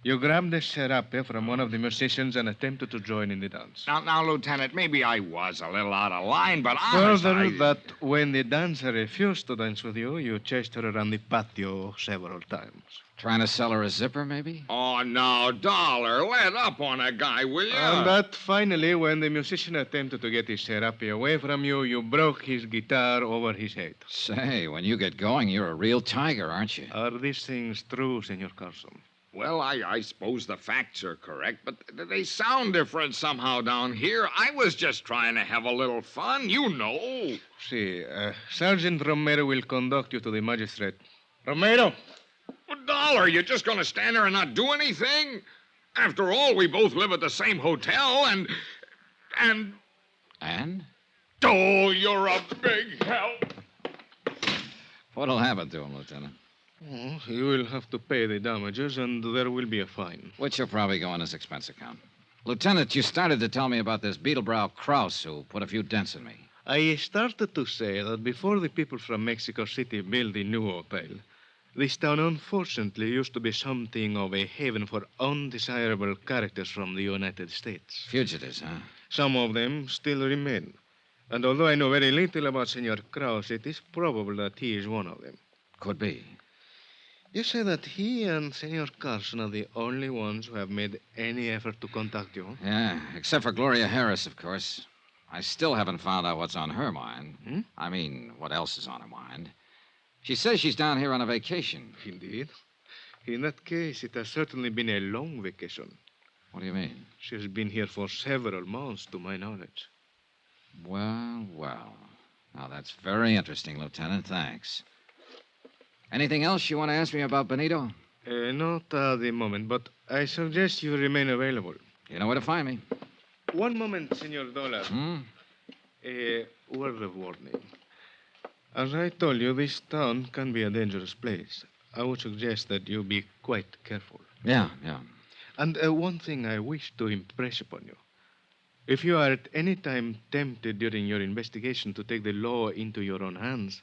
[SPEAKER 4] you grabbed a serape from one of the musicians and attempted to join in the dance.
[SPEAKER 5] Now, Lieutenant, maybe I was a little out of line, but honest,
[SPEAKER 4] Further, that when the dancer refused to dance with you, you chased her around the patio several times.
[SPEAKER 2] Trying to sell her a zipper, maybe?
[SPEAKER 5] Oh, no, Dollar, let up on a guy, will you?
[SPEAKER 4] And that finally, when the musician attempted to get his serape away from you, you broke his guitar over his head.
[SPEAKER 2] Say, when you get going, you're a real tiger, aren't you?
[SPEAKER 4] Are these things true, Senor Carson?
[SPEAKER 5] Well, I suppose the facts are correct, but they sound different somehow down here. I was just trying to have a little fun, you know.
[SPEAKER 4] See, Sergeant Romero will conduct you to the magistrate. Romero!
[SPEAKER 5] Well, Dollar, you're just going to stand there and not do anything? After all, we both live at the same hotel, and...
[SPEAKER 2] And?
[SPEAKER 5] Oh, you're a big help.
[SPEAKER 2] What'll happen to him, Lieutenant?
[SPEAKER 4] Oh, you will have to pay the damages, and there will be a fine.
[SPEAKER 2] Which will probably go on his expense account. Lieutenant, you started to tell me about this Beetlebrow Kraus who put a few dents in me.
[SPEAKER 4] I started to say that before the people from Mexico City built the new hotel, this town unfortunately used to be something of a haven for undesirable characters from the United States.
[SPEAKER 2] Fugitives, huh?
[SPEAKER 4] Some of them still remain. And although I know very little about Senor Kraus, it is probable that he is one of them.
[SPEAKER 2] Could be.
[SPEAKER 4] You say that he and Senor Carson are the only ones who have made any effort to contact you?
[SPEAKER 2] Yeah, except for Gloria Harris, of course. I still haven't found out what's on her mind.
[SPEAKER 4] Hmm?
[SPEAKER 2] I mean, what else is on her mind. She says she's down here on a vacation.
[SPEAKER 4] Indeed. In that case, it has certainly been a long vacation.
[SPEAKER 2] What do you mean?
[SPEAKER 4] She has been here for several months, to my knowledge.
[SPEAKER 2] Well. Now, that's very interesting, Lieutenant. Thanks. Anything else you want to ask me about Benito?
[SPEAKER 4] Not at the moment, but I suggest you remain available.
[SPEAKER 2] You know where to find me.
[SPEAKER 4] One moment, Senor Dollar. A word of warning. As I told you, this town can be a dangerous place. I would suggest that you be quite careful.
[SPEAKER 2] Yeah.
[SPEAKER 4] And one thing I wish to impress upon you. If you are at any time tempted during your investigation to take the law into your own hands,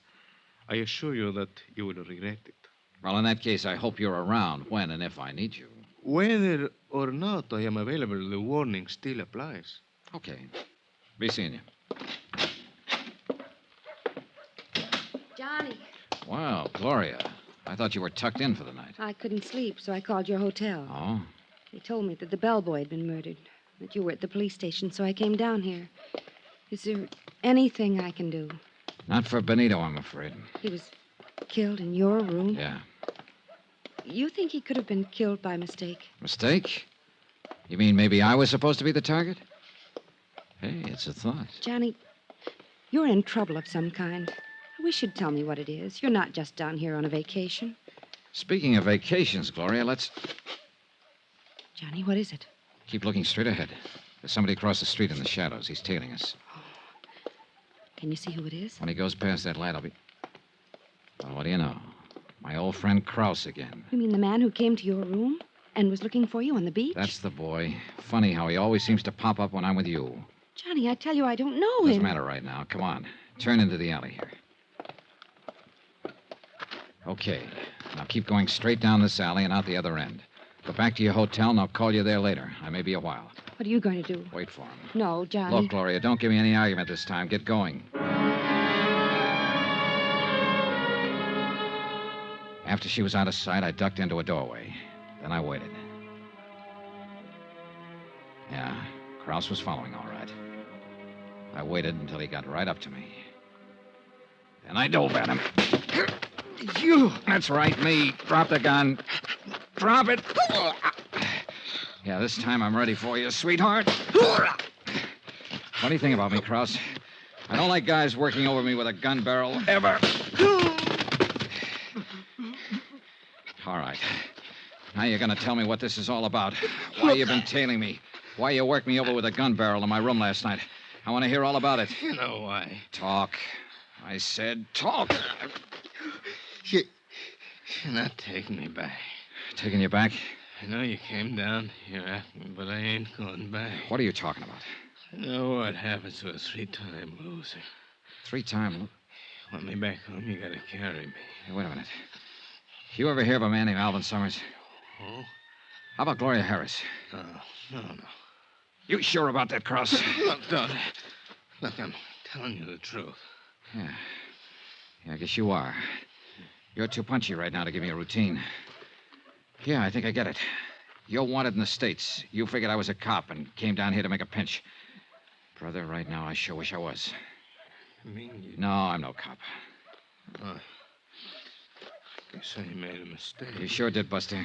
[SPEAKER 4] I assure you that you will regret it.
[SPEAKER 2] Well, in that case, I hope you're around when and if I need you.
[SPEAKER 4] Whether or not I am available, the warning still applies.
[SPEAKER 2] Okay. Be seeing you.
[SPEAKER 6] Johnny.
[SPEAKER 2] Well, Gloria, I thought you were tucked in for the night.
[SPEAKER 6] I couldn't sleep, so I called your hotel.
[SPEAKER 2] Oh?
[SPEAKER 6] They told me that the bellboy had been murdered, that you were at the police station, so I came down here. Is there anything I can do?
[SPEAKER 2] Not for Benito, I'm afraid.
[SPEAKER 6] He was killed in your room?
[SPEAKER 2] Yeah.
[SPEAKER 6] You think he could have been killed by mistake?
[SPEAKER 2] Mistake? You mean maybe I was supposed to be the target? Hey, it's a thought.
[SPEAKER 6] Johnny, you're in trouble of some kind. I wish you'd tell me what it is. You're not just down here on a vacation.
[SPEAKER 2] Speaking of vacations, Gloria, let's
[SPEAKER 6] Johnny, what is it?
[SPEAKER 2] keep looking straight ahead. There's somebody across the street in the shadows. He's tailing us.
[SPEAKER 6] Can you see who it is?
[SPEAKER 2] When he goes past that light, I'll be... Well, what do you know? My old friend Krause again.
[SPEAKER 6] You mean the man who came to your room and was looking for you on the beach?
[SPEAKER 2] That's the boy. Funny how he always seems to pop up when I'm with you.
[SPEAKER 6] Johnny, I tell you, I don't know
[SPEAKER 2] Doesn't
[SPEAKER 6] him.
[SPEAKER 2] matter right now. Come on. Turn into the alley here. Okay. Now keep going straight down this alley and out the other end. Go back to your hotel, and I'll call you there later. I may be a while.
[SPEAKER 6] What are you going to do?
[SPEAKER 2] Wait for him.
[SPEAKER 6] No, Johnny.
[SPEAKER 2] Look, Gloria, don't give me any argument this time. Get going. After she was out of sight, I ducked into a doorway. Then I waited. Yeah, Krause was following all right. I waited until he got right up to me. Then I dove at him. You! That's right, me. Drop the gun. Drop it. Yeah, this time I'm ready for you, sweetheart. Funny thing about me, Krause. I don't like guys working over me with a gun barrel, ever. All right. Now you're going to tell me what this is all about. Why you've been tailing me. Why you worked me over with a gun barrel in my room last night. I want to hear all about it.
[SPEAKER 4] You know why.
[SPEAKER 2] Talk. I said talk.
[SPEAKER 4] You're not taking me back.
[SPEAKER 2] Taking you back?
[SPEAKER 4] I know you came down here after me, but I ain't going back.
[SPEAKER 2] What are you talking about?
[SPEAKER 4] I know what happens to a three-time loser.
[SPEAKER 2] 3-time...
[SPEAKER 4] Want me back home, you gotta carry me.
[SPEAKER 2] Hey, wait a minute. You ever hear of a man named Alvin Summers?
[SPEAKER 4] Oh?
[SPEAKER 2] How about Gloria Harris?
[SPEAKER 4] No.
[SPEAKER 2] You sure about that, Krause?
[SPEAKER 4] Look, Don. Look, I'm telling you the truth.
[SPEAKER 2] Yeah, I guess you are. You're too punchy right now to give me a routine. Yeah, I think I get it. You're wanted in the States. You figured I was a cop and came down here to make a pinch. Brother, right now, I sure wish I was.
[SPEAKER 4] You mean you...
[SPEAKER 2] No, I'm no cop.
[SPEAKER 4] Oh. Guess I made a mistake.
[SPEAKER 2] You sure did, Buster.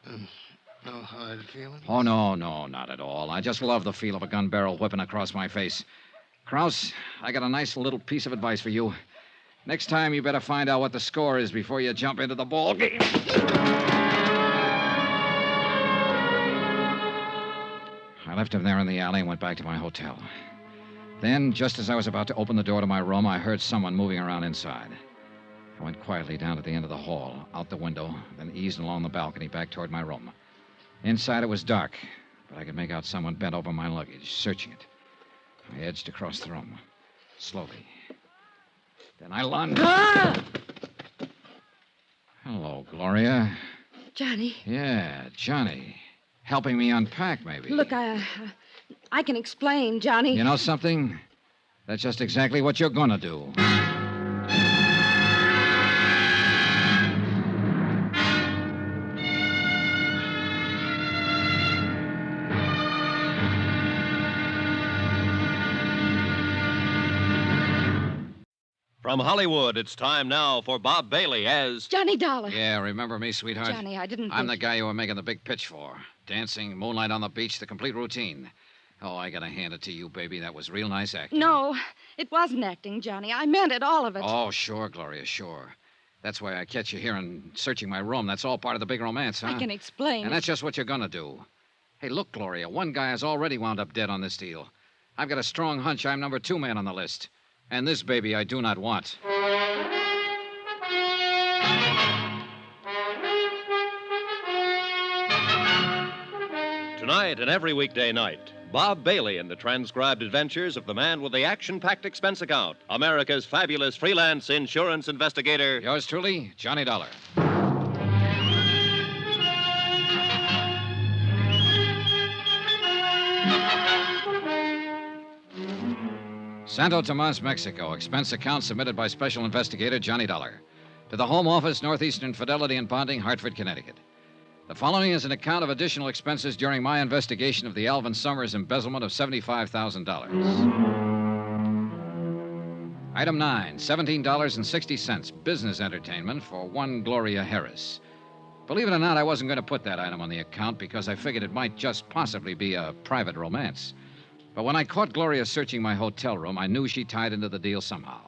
[SPEAKER 4] Know how I'm feeling?
[SPEAKER 2] Oh, no, not at all. I just love the feel of a gun barrel whipping across my face. Krause, I got a nice little piece of advice for you. Next time, you better find out what the score is before you jump into the ball game. I left him there in the alley and went back to my hotel. Then, just as I was about to open the door to my room, I heard someone moving around inside. I went quietly down to the end of the hall, out the window, then eased along the balcony back toward my room. Inside, it was dark, but I could make out someone bent over my luggage, searching it. I edged across the room, slowly. Then I lunged.
[SPEAKER 6] Ah!
[SPEAKER 2] Hello, Gloria.
[SPEAKER 6] Johnny.
[SPEAKER 2] Yeah, Johnny. Helping me unpack, maybe.
[SPEAKER 6] Look, I can explain, Johnny.
[SPEAKER 2] You know something? That's just exactly what you're gonna do.
[SPEAKER 1] From Hollywood, it's time now for Bob Bailey as...
[SPEAKER 6] Johnny Dollar.
[SPEAKER 2] Yeah, remember me, sweetheart?
[SPEAKER 6] Johnny, I didn't
[SPEAKER 2] I'm the
[SPEAKER 6] think...
[SPEAKER 2] guy you were making the big pitch for. Dancing, moonlight on the beach, the complete routine. Oh, I gotta hand it to you, baby. That was real nice acting.
[SPEAKER 6] No, it wasn't acting, Johnny. I meant it, all of it.
[SPEAKER 2] Oh, sure, Gloria, sure. That's why I catch you here and searching my room. That's all part of the big romance, huh?
[SPEAKER 6] I can explain.
[SPEAKER 2] And that's just what you're gonna do. Hey, look, Gloria, one guy has already wound up dead on this deal. I've got a strong hunch I'm number 2 man on the list. And this baby I do not want.
[SPEAKER 1] Tonight and every weekday night, Bob Bailey in the transcribed adventures of the man with the action-packed expense account, America's fabulous freelance insurance investigator.
[SPEAKER 2] Yours truly, Johnny Dollar. Santo Tomas, Mexico. Expense account submitted by Special Investigator Johnny Dollar. To the Home Office, Northeastern Fidelity and Bonding, Hartford, Connecticut. The following is an account of additional expenses during my investigation of the Alvin Summers embezzlement of $75,000. Item 9, $17.60, business entertainment for one Gloria Harris. Believe it or not, I wasn't going to put that item on the account because I figured it might just possibly be a private romance. But when I caught Gloria searching my hotel room, I knew she tied into the deal somehow.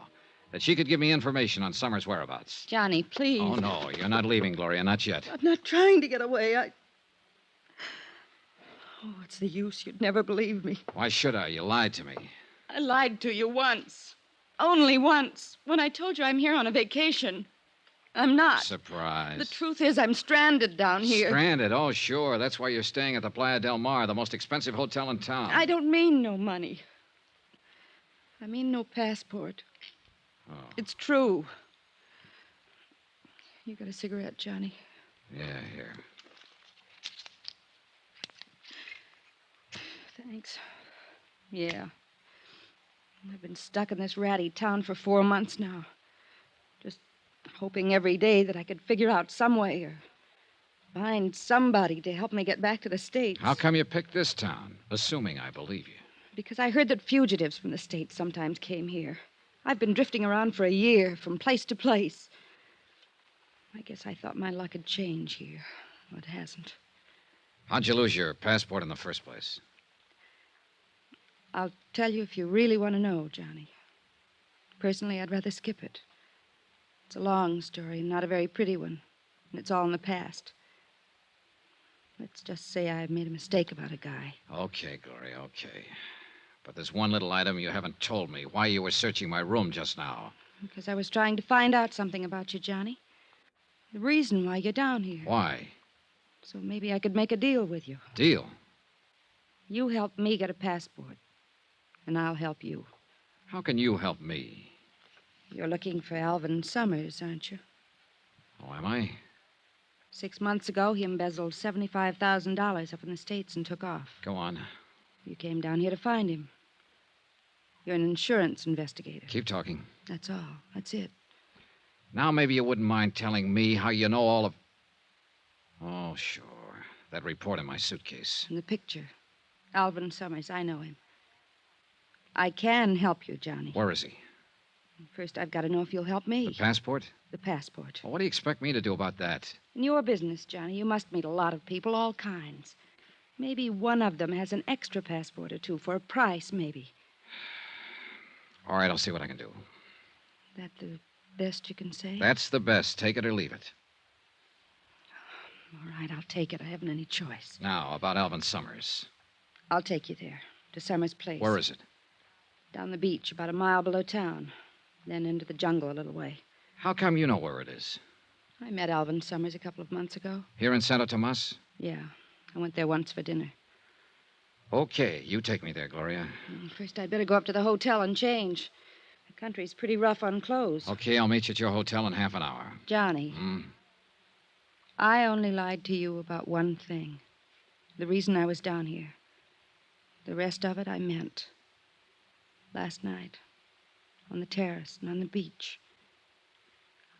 [SPEAKER 2] That she could give me information on Summers' whereabouts.
[SPEAKER 6] Johnny, please.
[SPEAKER 2] Oh, no, you're not leaving, Gloria, not yet.
[SPEAKER 6] I'm not trying to get away. Oh, what's the use? You'd never believe me.
[SPEAKER 2] Why should I? You lied to me.
[SPEAKER 6] I lied to you once. Only once. When I told you I'm here on a vacation. I'm not.
[SPEAKER 2] Surprise.
[SPEAKER 6] The truth is I'm stranded down here.
[SPEAKER 2] Stranded? Oh, sure. That's why you're staying at the Playa del Mar, the most expensive hotel in town.
[SPEAKER 6] I don't mean no money. I mean no passport.
[SPEAKER 2] Oh.
[SPEAKER 6] It's true. You got a cigarette, Johnny?
[SPEAKER 2] Yeah, here.
[SPEAKER 6] Thanks. Yeah. I've been stuck in this ratty town for 4 months now. Just hoping every day that I could figure out some way or find somebody to help me get back to the States.
[SPEAKER 2] How come you picked this town? Assuming I believe you.
[SPEAKER 6] Because I heard that fugitives from the States sometimes came here. I've been drifting around for a year, from place to place. I guess I thought my luck had changed here. Well, it hasn't.
[SPEAKER 2] How'd you lose your passport in the first place?
[SPEAKER 6] I'll tell you if you really want to know, Johnny. Personally, I'd rather skip it. It's a long story, not a very pretty one. And it's all in the past. Let's just say I made a mistake about a guy.
[SPEAKER 2] Okay, Gloria, okay. But there's one little item you haven't told me. Why you were searching my room just now.
[SPEAKER 6] Because I was trying to find out something about you, Johnny. The reason why you're down here.
[SPEAKER 2] Why?
[SPEAKER 6] So maybe I could make a deal with you.
[SPEAKER 2] Deal?
[SPEAKER 6] You help me get a passport. And I'll help you.
[SPEAKER 2] How can you help me?
[SPEAKER 6] You're looking for Alvin Summers, aren't you?
[SPEAKER 2] Oh, am I?
[SPEAKER 6] 6 months ago, he embezzled $75,000 up in the States and took off.
[SPEAKER 2] Go on.
[SPEAKER 6] You came down here to find him. You're an insurance investigator.
[SPEAKER 2] Keep talking.
[SPEAKER 6] That's all. That's it.
[SPEAKER 2] Now maybe you wouldn't mind telling me how you know all of... Oh, sure. That report in my suitcase.
[SPEAKER 6] And the picture. Alvin Summers, I know him. I can help you, Johnny.
[SPEAKER 2] Where is he?
[SPEAKER 6] First, I've got to know if you'll help me.
[SPEAKER 2] The passport?
[SPEAKER 6] The passport.
[SPEAKER 2] Well, what do you expect me to do about that?
[SPEAKER 6] In your business, Johnny, you must meet a lot of people, all kinds. Maybe one of them has an extra passport or two for a price, maybe.
[SPEAKER 2] All right, I'll see what I can do.
[SPEAKER 6] That the best you can say?
[SPEAKER 2] That's the best. Take it or leave it.
[SPEAKER 6] All right, I'll take it. I haven't any choice.
[SPEAKER 2] Now, about Alvin Summers.
[SPEAKER 6] I'll take you there, to Summers' place.
[SPEAKER 2] Where is it?
[SPEAKER 6] Down the beach, about a mile below town. Then into the jungle a little way.
[SPEAKER 2] How come you know where it is?
[SPEAKER 6] I met Alvin Summers a couple of months ago.
[SPEAKER 2] Here in Santo Tomas?
[SPEAKER 6] Yeah. I went there once for dinner.
[SPEAKER 2] Okay, you take me there, Gloria.
[SPEAKER 6] First, I'd better go up to the hotel and change. The country's pretty rough on clothes.
[SPEAKER 2] Okay, I'll meet you at your hotel in half an hour.
[SPEAKER 6] Johnny, I only lied to you about one thing. The reason I was down here. The rest of it I meant. Last night, on the terrace and on the beach.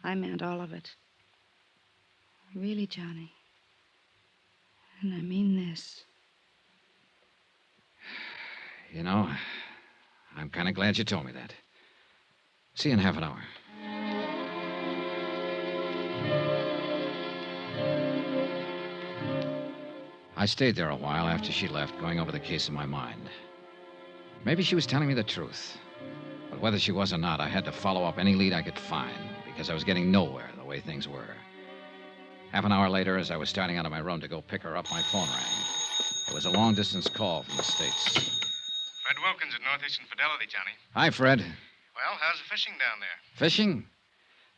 [SPEAKER 6] I meant all of it. Really, Johnny. And I mean this.
[SPEAKER 2] You know, I'm kind of glad you told me that. See you in half an hour. I stayed there a while after she left, going over the case in my mind. Maybe she was telling me the truth. But whether she was or not, I had to follow up any lead I could find because I was getting nowhere the way things were. Half an hour later, as I was starting out of my room to go pick her up, my phone rang. It was a long-distance call from the States.
[SPEAKER 7] Fred Wilkins at Northeastern Fidelity, Johnny.
[SPEAKER 2] Hi, Fred.
[SPEAKER 7] Well, how's the fishing down there?
[SPEAKER 2] Fishing?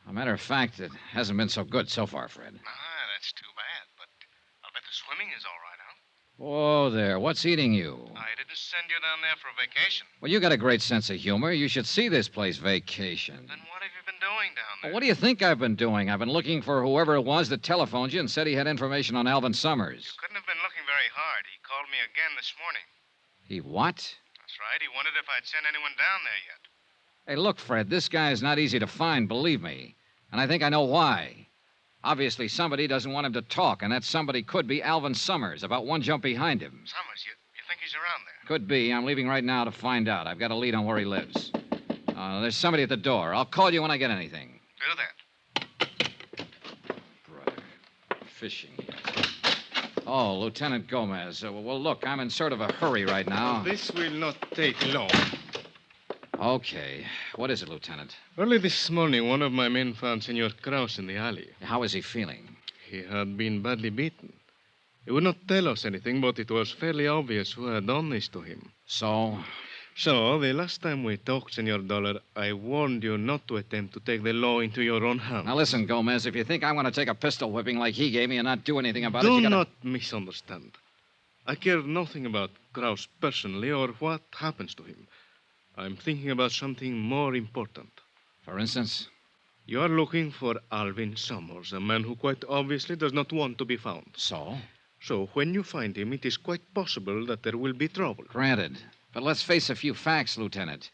[SPEAKER 2] As a matter of fact, it hasn't been so good so far, Fred.
[SPEAKER 7] That's too bad, but I'll bet the swimming is all right, huh?
[SPEAKER 2] Whoa there, what's eating you?
[SPEAKER 7] I didn't send you down there for a vacation.
[SPEAKER 2] Well, you got a great sense of humor. You should see this place vacation.
[SPEAKER 7] Then what have you been doing down there?
[SPEAKER 2] Well, what do you think I've been doing? I've been looking for whoever it was that telephoned you and said he had information on Alvin Summers.
[SPEAKER 7] You couldn't have been looking very hard. He called me again this morning.
[SPEAKER 2] He what?
[SPEAKER 7] That's right. He wondered if I'd sent anyone down there yet.
[SPEAKER 2] Hey, look, Fred, this guy is not easy to find, believe me. And I think I know why. Obviously, somebody doesn't want him to talk, and that somebody could be Alvin Summers, about one jump behind him.
[SPEAKER 7] Summers, you think he's around there?
[SPEAKER 2] Could be. I'm leaving right now to find out. I've got a lead on where he lives. There's somebody at the door. I'll call you when I get anything.
[SPEAKER 7] Do that.
[SPEAKER 2] Brother. Fishing. Oh, Lieutenant Gomez. Well, look, I'm in sort of a hurry right now.
[SPEAKER 4] This will not take long.
[SPEAKER 2] Okay. What is it, Lieutenant?
[SPEAKER 4] Early this morning, one of my men found Senor Kraus in the alley.
[SPEAKER 2] How is he feeling?
[SPEAKER 4] He had been badly beaten. He would not tell us anything, but it was fairly obvious who had done this to him.
[SPEAKER 2] So?
[SPEAKER 4] So, the last time we talked, Senor Dollar, I warned you not to attempt to take the law into your own hands.
[SPEAKER 2] Now, listen, Gomez, if you think I'm going to take a pistol whipping like he gave me and not do anything about it,
[SPEAKER 4] Do
[SPEAKER 2] you gotta...
[SPEAKER 4] not misunderstand. I care nothing about Kraus personally or what happens to him. I'm thinking about something more important.
[SPEAKER 2] For instance?
[SPEAKER 4] You are looking for Alvin Summers, a man who quite obviously does not want to be found.
[SPEAKER 2] So?
[SPEAKER 4] So, when you find him, it is quite possible that there will be trouble.
[SPEAKER 2] Granted. But let's face a few facts, Lieutenant.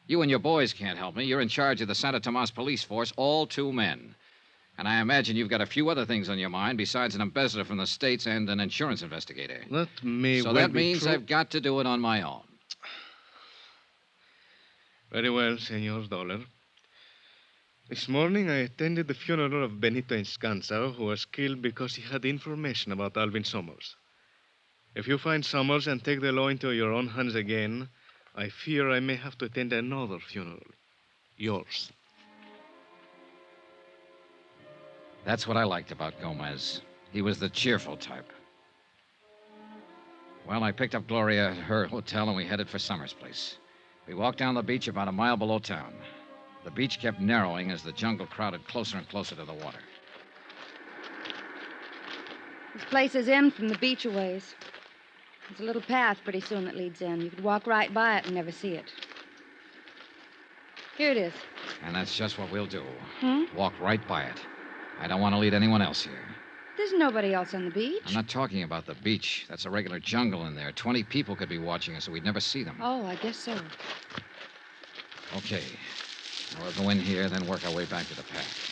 [SPEAKER 2] You and your boys can't help me. You're in charge of the Santo Tomas police force, all 2 men. And I imagine you've got a few other things on your mind besides an embezzler from the States and an insurance investigator.
[SPEAKER 4] That may
[SPEAKER 2] So
[SPEAKER 4] well
[SPEAKER 2] that
[SPEAKER 4] be
[SPEAKER 2] means
[SPEAKER 4] true.
[SPEAKER 2] I've got to do it on my own.
[SPEAKER 4] Very well, Senor Dollar. This morning I attended the funeral of Benito Enscanza, who was killed because he had information about Alvin Summers. If you find Summers and take the law into your own hands again, I fear I may have to attend another funeral. Yours.
[SPEAKER 2] That's what I liked about Gomez. He was the cheerful type. Well, I picked up Gloria at her hotel and we headed for Summers' place. We walked down the beach about a mile below town. The beach kept narrowing as the jungle crowded closer and closer to the water.
[SPEAKER 6] This place is in from the beach a ways. There's a little path pretty soon that leads in. You could walk right by it and never see it. Here it is.
[SPEAKER 2] And that's just what we'll do.
[SPEAKER 6] Hmm?
[SPEAKER 2] Walk right by it. I don't want to lead anyone else here.
[SPEAKER 6] There's nobody else on the beach.
[SPEAKER 2] I'm not talking about the beach. That's a regular jungle in there. 20 people could be watching us, so we'd never see them.
[SPEAKER 6] Oh, I guess so.
[SPEAKER 2] Okay. Now we'll go in here, then work our way back to the path.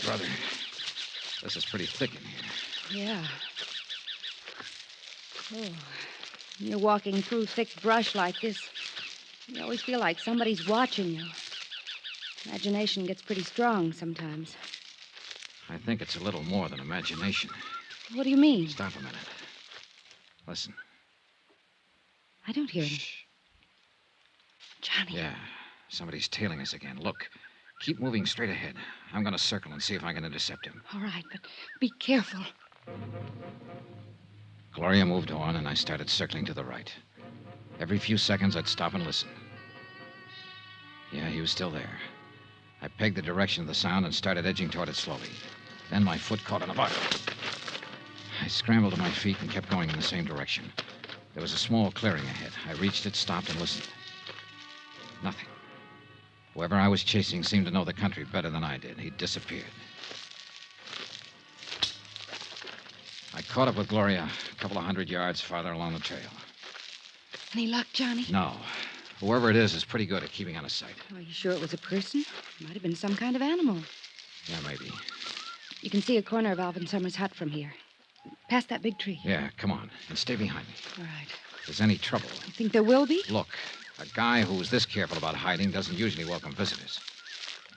[SPEAKER 2] Brother, this is pretty thick in here.
[SPEAKER 6] Yeah. Oh, when you're walking through thick brush like this, you always feel like somebody's watching you. Imagination gets pretty strong sometimes.
[SPEAKER 2] I think it's a little more than imagination.
[SPEAKER 6] What do you mean?
[SPEAKER 2] Stop a minute. Listen.
[SPEAKER 6] I don't hear him.
[SPEAKER 2] Shh.
[SPEAKER 6] Johnny.
[SPEAKER 2] Yeah, somebody's tailing us again. Look, keep moving straight ahead. I'm going to circle and see if I can intercept him.
[SPEAKER 6] All right, but be careful.
[SPEAKER 2] Gloria moved on, and I started circling to the right. Every few seconds, I'd stop and listen. Yeah, he was still there. I pegged the direction of the sound and started edging toward it slowly. Then my foot caught on a buck. I scrambled to my feet and kept going in the same direction. There was a small clearing ahead. I reached it, stopped, and listened. Nothing. Whoever I was chasing seemed to know the country better than I did. He'd disappeared. I caught up with Gloria a couple of 100 yards farther along the trail.
[SPEAKER 6] Any luck, Johnny?
[SPEAKER 2] No. Whoever it is pretty good at keeping out of sight.
[SPEAKER 6] Are you sure it was a person? Might have been some kind of animal.
[SPEAKER 2] Yeah, maybe.
[SPEAKER 6] You can see a corner of Alvin Summers' hut from here. Past that big tree.
[SPEAKER 2] Yeah, come on. And stay behind me.
[SPEAKER 6] All right.
[SPEAKER 2] If there's any trouble.
[SPEAKER 6] You think there will be?
[SPEAKER 2] Look, a guy who's this careful about hiding doesn't usually welcome visitors.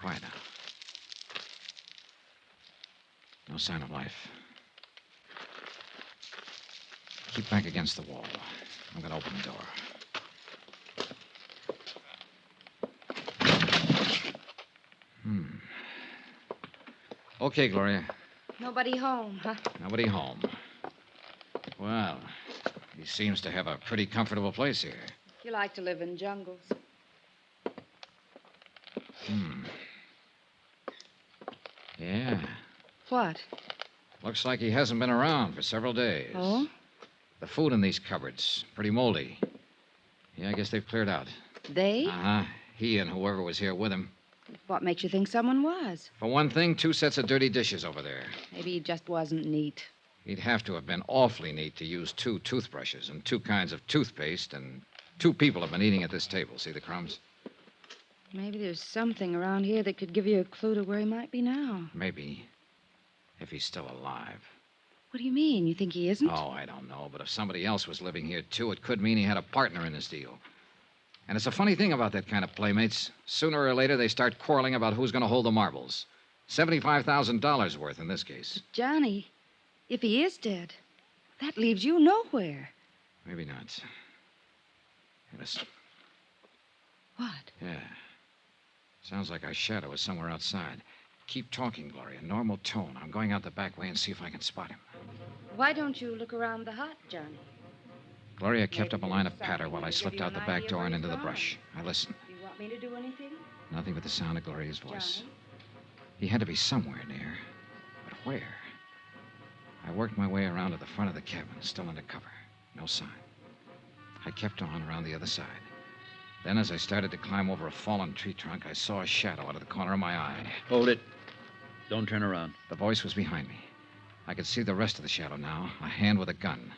[SPEAKER 2] Quiet now. No sign of life. Keep back against the wall. I'm going to open the door. Okay, Gloria.
[SPEAKER 6] Nobody home, huh?
[SPEAKER 2] Nobody home. Well, he seems to have a pretty comfortable place here.
[SPEAKER 6] You like to live in jungles.
[SPEAKER 2] Yeah.
[SPEAKER 6] What?
[SPEAKER 2] Looks like he hasn't been around for several days.
[SPEAKER 6] Oh?
[SPEAKER 2] The food in these cupboards, pretty moldy. Yeah, I guess they've cleared out.
[SPEAKER 6] They?
[SPEAKER 2] Uh-huh. He and whoever was here with him.
[SPEAKER 6] What makes you think someone was?
[SPEAKER 2] For one thing, 2 sets of dirty dishes over there.
[SPEAKER 6] Maybe he just wasn't neat.
[SPEAKER 2] He'd have to have been awfully neat to use 2 toothbrushes and 2 kinds of toothpaste, and 2 people have been eating at this table. See the crumbs?
[SPEAKER 6] Maybe there's something around here that could give you a clue to where he might be now.
[SPEAKER 2] Maybe. If he's still alive.
[SPEAKER 6] What do you mean? You think he isn't?
[SPEAKER 2] Oh, I don't know. But if somebody else was living here, too, it could mean he had a partner in this deal. And it's a funny thing about that kind of playmates. Sooner or later, they start quarreling about who's going to hold the marbles. $75,000 worth in this case.
[SPEAKER 6] Johnny, if he is dead, that leaves you nowhere.
[SPEAKER 2] Maybe not. Hey, listen.
[SPEAKER 6] What?
[SPEAKER 2] Yeah. Sounds like our shadow is somewhere outside. Keep talking, Gloria. Normal tone. I'm going out the back way and see if I can spot him.
[SPEAKER 6] Why don't you look around the hut, Johnny?
[SPEAKER 2] Gloria kept up a line of patter while I slipped out the back door and into the brush. I listened.
[SPEAKER 6] Do you want me to do anything?
[SPEAKER 2] Nothing but the sound of Gloria's voice.
[SPEAKER 6] Johnny?
[SPEAKER 2] He had to be somewhere near. But where? I worked my way around to the front of the cabin, still under cover. No sign. I kept on around the other side. Then, as I started to climb over a fallen tree trunk, I saw a shadow out of the corner of my eye.
[SPEAKER 9] Hold it. Don't turn around.
[SPEAKER 2] The voice was behind me. I could see the rest of the shadow now, a hand with a gun.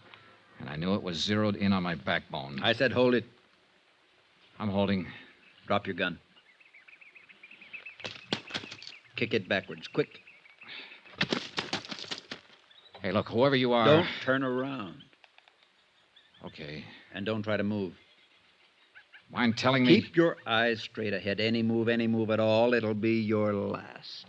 [SPEAKER 2] And I knew it was zeroed in on my backbone.
[SPEAKER 9] I said hold it.
[SPEAKER 2] I'm holding.
[SPEAKER 9] Drop your gun. Kick it backwards, quick.
[SPEAKER 2] Hey, look, whoever you are...
[SPEAKER 9] Don't turn around.
[SPEAKER 2] Okay.
[SPEAKER 9] And don't try to move.
[SPEAKER 2] Mind telling me...
[SPEAKER 9] Keep your eyes straight ahead. Any move at all, it'll be your last.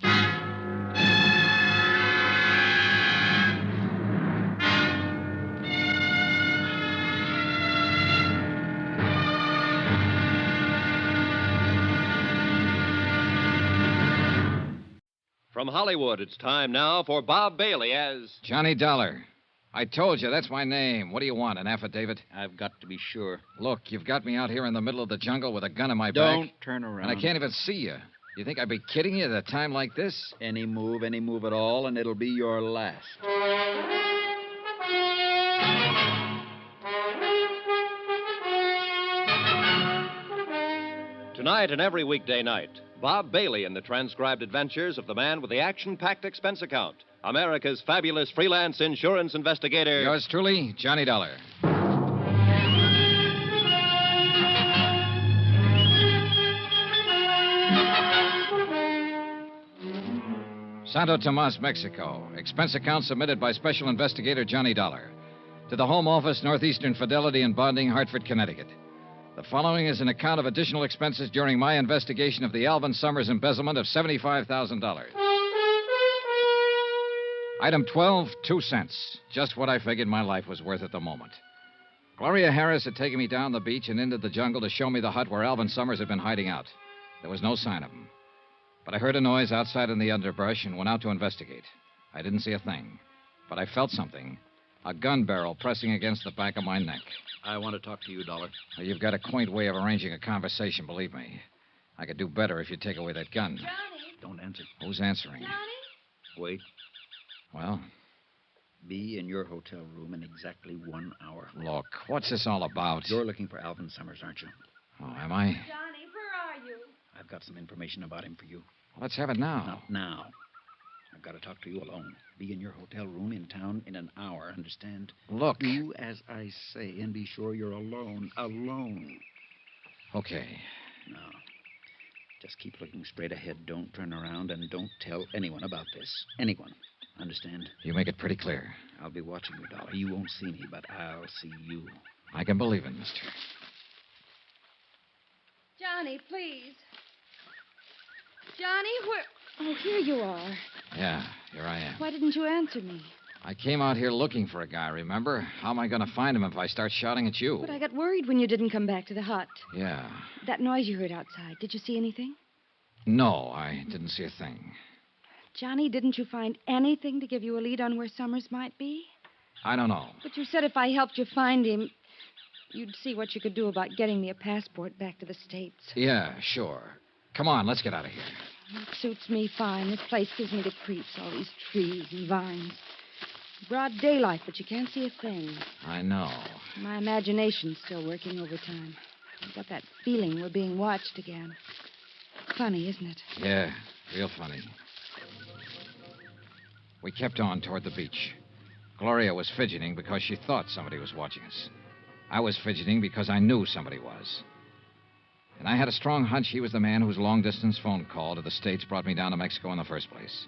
[SPEAKER 1] From Hollywood, it's time now for Bob Bailey as...
[SPEAKER 2] Johnny Dollar. I told you, that's my name. What do you want, an affidavit?
[SPEAKER 9] I've got to be sure.
[SPEAKER 2] Look, you've got me out here in the middle of the jungle with a gun in my back.
[SPEAKER 9] Don't turn around.
[SPEAKER 2] And I can't even see you. You think I'd be kidding you at a time like this?
[SPEAKER 9] Any move at all, and it'll be your last.
[SPEAKER 1] Tonight and every weekday night, Bob Bailey in the transcribed adventures of the man with the action-packed expense account, America's fabulous freelance insurance investigator.
[SPEAKER 2] Yours truly, Johnny Dollar. Santo Tomas, Mexico. Expense account submitted by Special Investigator Johnny Dollar. To the Home Office, Northeastern Fidelity and Bonding, Hartford, Connecticut. The following is an account of additional expenses during my investigation of the Alvin Summers embezzlement of $75,000. Item 12, 2 cents. Just what I figured my life was worth at the moment. Gloria Harris had taken me down the beach and into the jungle to show me the hut where Alvin Summers had been hiding out. There was no sign of him. But I heard a noise outside in the underbrush and went out to investigate. I didn't see a thing, but I felt something. A gun barrel pressing against the back of my neck.
[SPEAKER 9] I want to talk to you, Dollar.
[SPEAKER 2] Well, you've got a quaint way of arranging a conversation, believe me. I could do better if you'd take away that gun.
[SPEAKER 6] Johnny!
[SPEAKER 9] Don't answer.
[SPEAKER 2] Who's answering?
[SPEAKER 6] Johnny?
[SPEAKER 9] Wait.
[SPEAKER 2] Well,
[SPEAKER 9] Be in your hotel room in exactly 1 hour.
[SPEAKER 2] look, what's this all about?
[SPEAKER 9] You're looking for Alvin Summers, aren't you?
[SPEAKER 2] Oh, am I?
[SPEAKER 6] Johnny, where are you?
[SPEAKER 9] I've got some information about him for you.
[SPEAKER 2] Well, let's have it now.
[SPEAKER 9] Not now. I've got to talk to you alone. Be in your hotel room in town in an hour, understand?
[SPEAKER 2] Look.
[SPEAKER 9] Do as I say, and be sure you're alone. Alone.
[SPEAKER 2] Okay.
[SPEAKER 9] Now, just keep looking straight ahead. Don't turn around, and don't tell anyone about this. Anyone. Understand?
[SPEAKER 2] You make it pretty clear.
[SPEAKER 9] I'll be watching you, Dollar. You won't see me, but I'll see you.
[SPEAKER 2] I can believe it, mister.
[SPEAKER 6] Johnny, please. Johnny, where... Oh, here you are.
[SPEAKER 2] Yeah, here I am.
[SPEAKER 6] Why didn't you answer me?
[SPEAKER 2] I came out here looking for a guy, remember? How am I going to find him if I start shouting at you?
[SPEAKER 6] But I got worried when you didn't come back to the hut.
[SPEAKER 2] Yeah.
[SPEAKER 6] That noise you heard outside, did you see anything?
[SPEAKER 2] No, I didn't see a thing.
[SPEAKER 6] Johnny, didn't you find anything to give you a lead on where Summers might be?
[SPEAKER 2] I don't know.
[SPEAKER 6] But you said if I helped you find him, you'd see what you could do about getting me a passport back to the States.
[SPEAKER 2] Yeah, sure. Come on, let's get out of here.
[SPEAKER 6] It suits me fine. This place gives me the creeps, all these trees and vines. Broad daylight, but you can't see a thing.
[SPEAKER 2] I know.
[SPEAKER 6] My imagination's still working overtime. I've got that feeling we're being watched again. Funny, isn't it?
[SPEAKER 2] Yeah, real funny. We kept on toward the beach. Gloria was fidgeting because she thought somebody was watching us. I was fidgeting because I knew somebody was. In And I had a strong hunch he was the man whose long-distance phone call to the States brought me down to Mexico in the first place.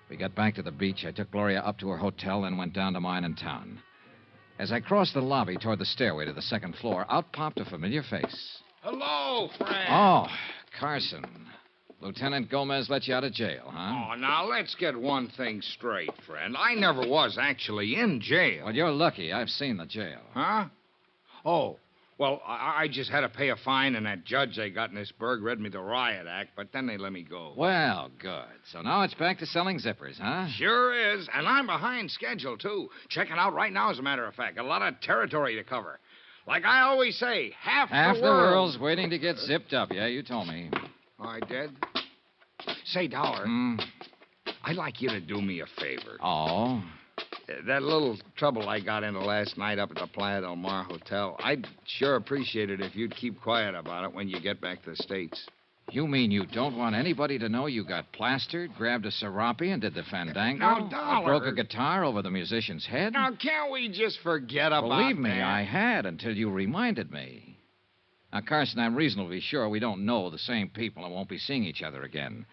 [SPEAKER 2] We got back to the beach. I took Gloria up to her hotel, then went down to mine in town. As I crossed the lobby toward the stairway to the second floor, out popped a familiar face.
[SPEAKER 5] Hello, friend.
[SPEAKER 2] Oh, Carson. Lieutenant Gomez let you out of jail, huh?
[SPEAKER 5] Oh, now let's get one thing straight, friend. I never was actually in jail.
[SPEAKER 2] Well, you're lucky. I've seen the jail.
[SPEAKER 5] Huh? Oh, well, I just had to pay a fine, and that judge they got in this burg read me the riot act, but then they let me go.
[SPEAKER 2] Well, good. So now it's back to selling zippers, huh?
[SPEAKER 5] Sure is, and I'm behind schedule, too. Checking out right now, as a matter of fact. Got a lot of territory to cover. Like I always say, half
[SPEAKER 2] the world's waiting to get zipped up. Yeah, you told me.
[SPEAKER 5] Oh, I did? Say, Dollar, I'd like you to do me a favor.
[SPEAKER 2] Oh?
[SPEAKER 5] That little trouble I got into last night up at the Playa del Mar Hotel, I'd sure appreciate it if you'd keep quiet about it when you get back to the States.
[SPEAKER 2] You mean you don't want anybody to know you got plastered, grabbed a serape, and did the fandango?
[SPEAKER 5] Now, Dollar.
[SPEAKER 2] Or broke a guitar over the musician's head?
[SPEAKER 5] Now, can't we just forget about
[SPEAKER 2] Believe me,
[SPEAKER 5] that?
[SPEAKER 2] I had until you reminded me. Now, Carson, I'm reasonably sure we don't know the same people and won't be seeing each other again.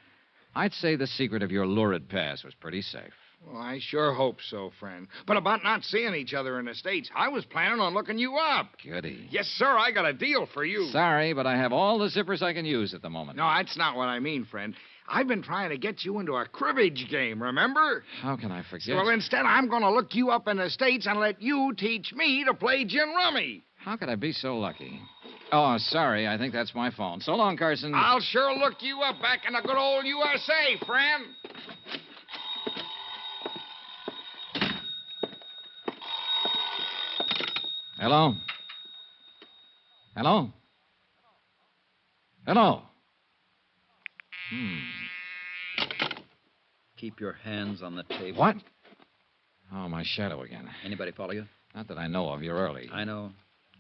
[SPEAKER 2] I'd say the secret of your lurid past was pretty safe.
[SPEAKER 5] Well, I sure hope so, friend. But about not seeing each other in the States, I was planning on looking you up.
[SPEAKER 2] Goody.
[SPEAKER 5] Yes, sir, I got a deal for you.
[SPEAKER 2] Sorry, but I have all the zippers I can use at the moment.
[SPEAKER 5] No, that's not what I mean, friend. I've been trying to get you into a cribbage game, remember?
[SPEAKER 2] How can I forget?
[SPEAKER 5] Well, instead, I'm going to look you up in the States and let you teach me to play gin rummy.
[SPEAKER 2] How could I be so lucky? Oh, sorry. I think that's my phone. So long, Carson.
[SPEAKER 5] I'll sure look you up back in the good old USA, friend.
[SPEAKER 2] Hello? Hello? Hello?
[SPEAKER 9] Keep your hands on the table.
[SPEAKER 2] What? Oh, my shadow again.
[SPEAKER 9] Anybody follow you?
[SPEAKER 2] Not that I know of. You're early.
[SPEAKER 9] I know.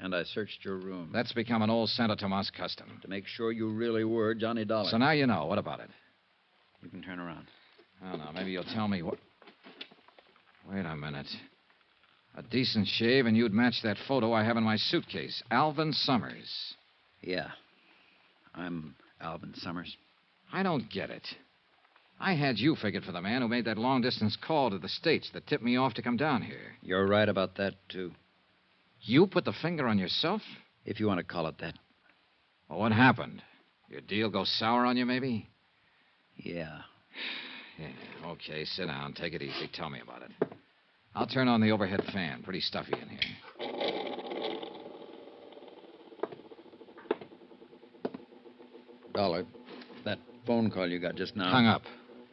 [SPEAKER 9] And I searched your room.
[SPEAKER 2] That's become an old Santo Tomas custom.
[SPEAKER 9] To make sure you really were Johnny Dollar.
[SPEAKER 2] So now you know. What about it?
[SPEAKER 9] You can turn around.
[SPEAKER 2] Oh, no. Maybe you'll tell me what... Wait a minute. A decent shave, and you'd match that photo I have in my suitcase. Alvin Summers.
[SPEAKER 9] Yeah. I'm Alvin Summers.
[SPEAKER 2] I don't get it. I had you figured for the man who made that long-distance call to the States that tipped me off to come down here.
[SPEAKER 9] You're right about that, too.
[SPEAKER 2] You put the finger on yourself?
[SPEAKER 9] If you want to call it that.
[SPEAKER 2] Well, what happened? Your deal go sour on you, maybe?
[SPEAKER 9] Yeah.
[SPEAKER 2] Yeah, okay, sit down. Take it easy. Tell me about it. I'll turn on the overhead fan. Pretty stuffy in here.
[SPEAKER 9] Dollar, that phone call you got just now.
[SPEAKER 2] Hung up.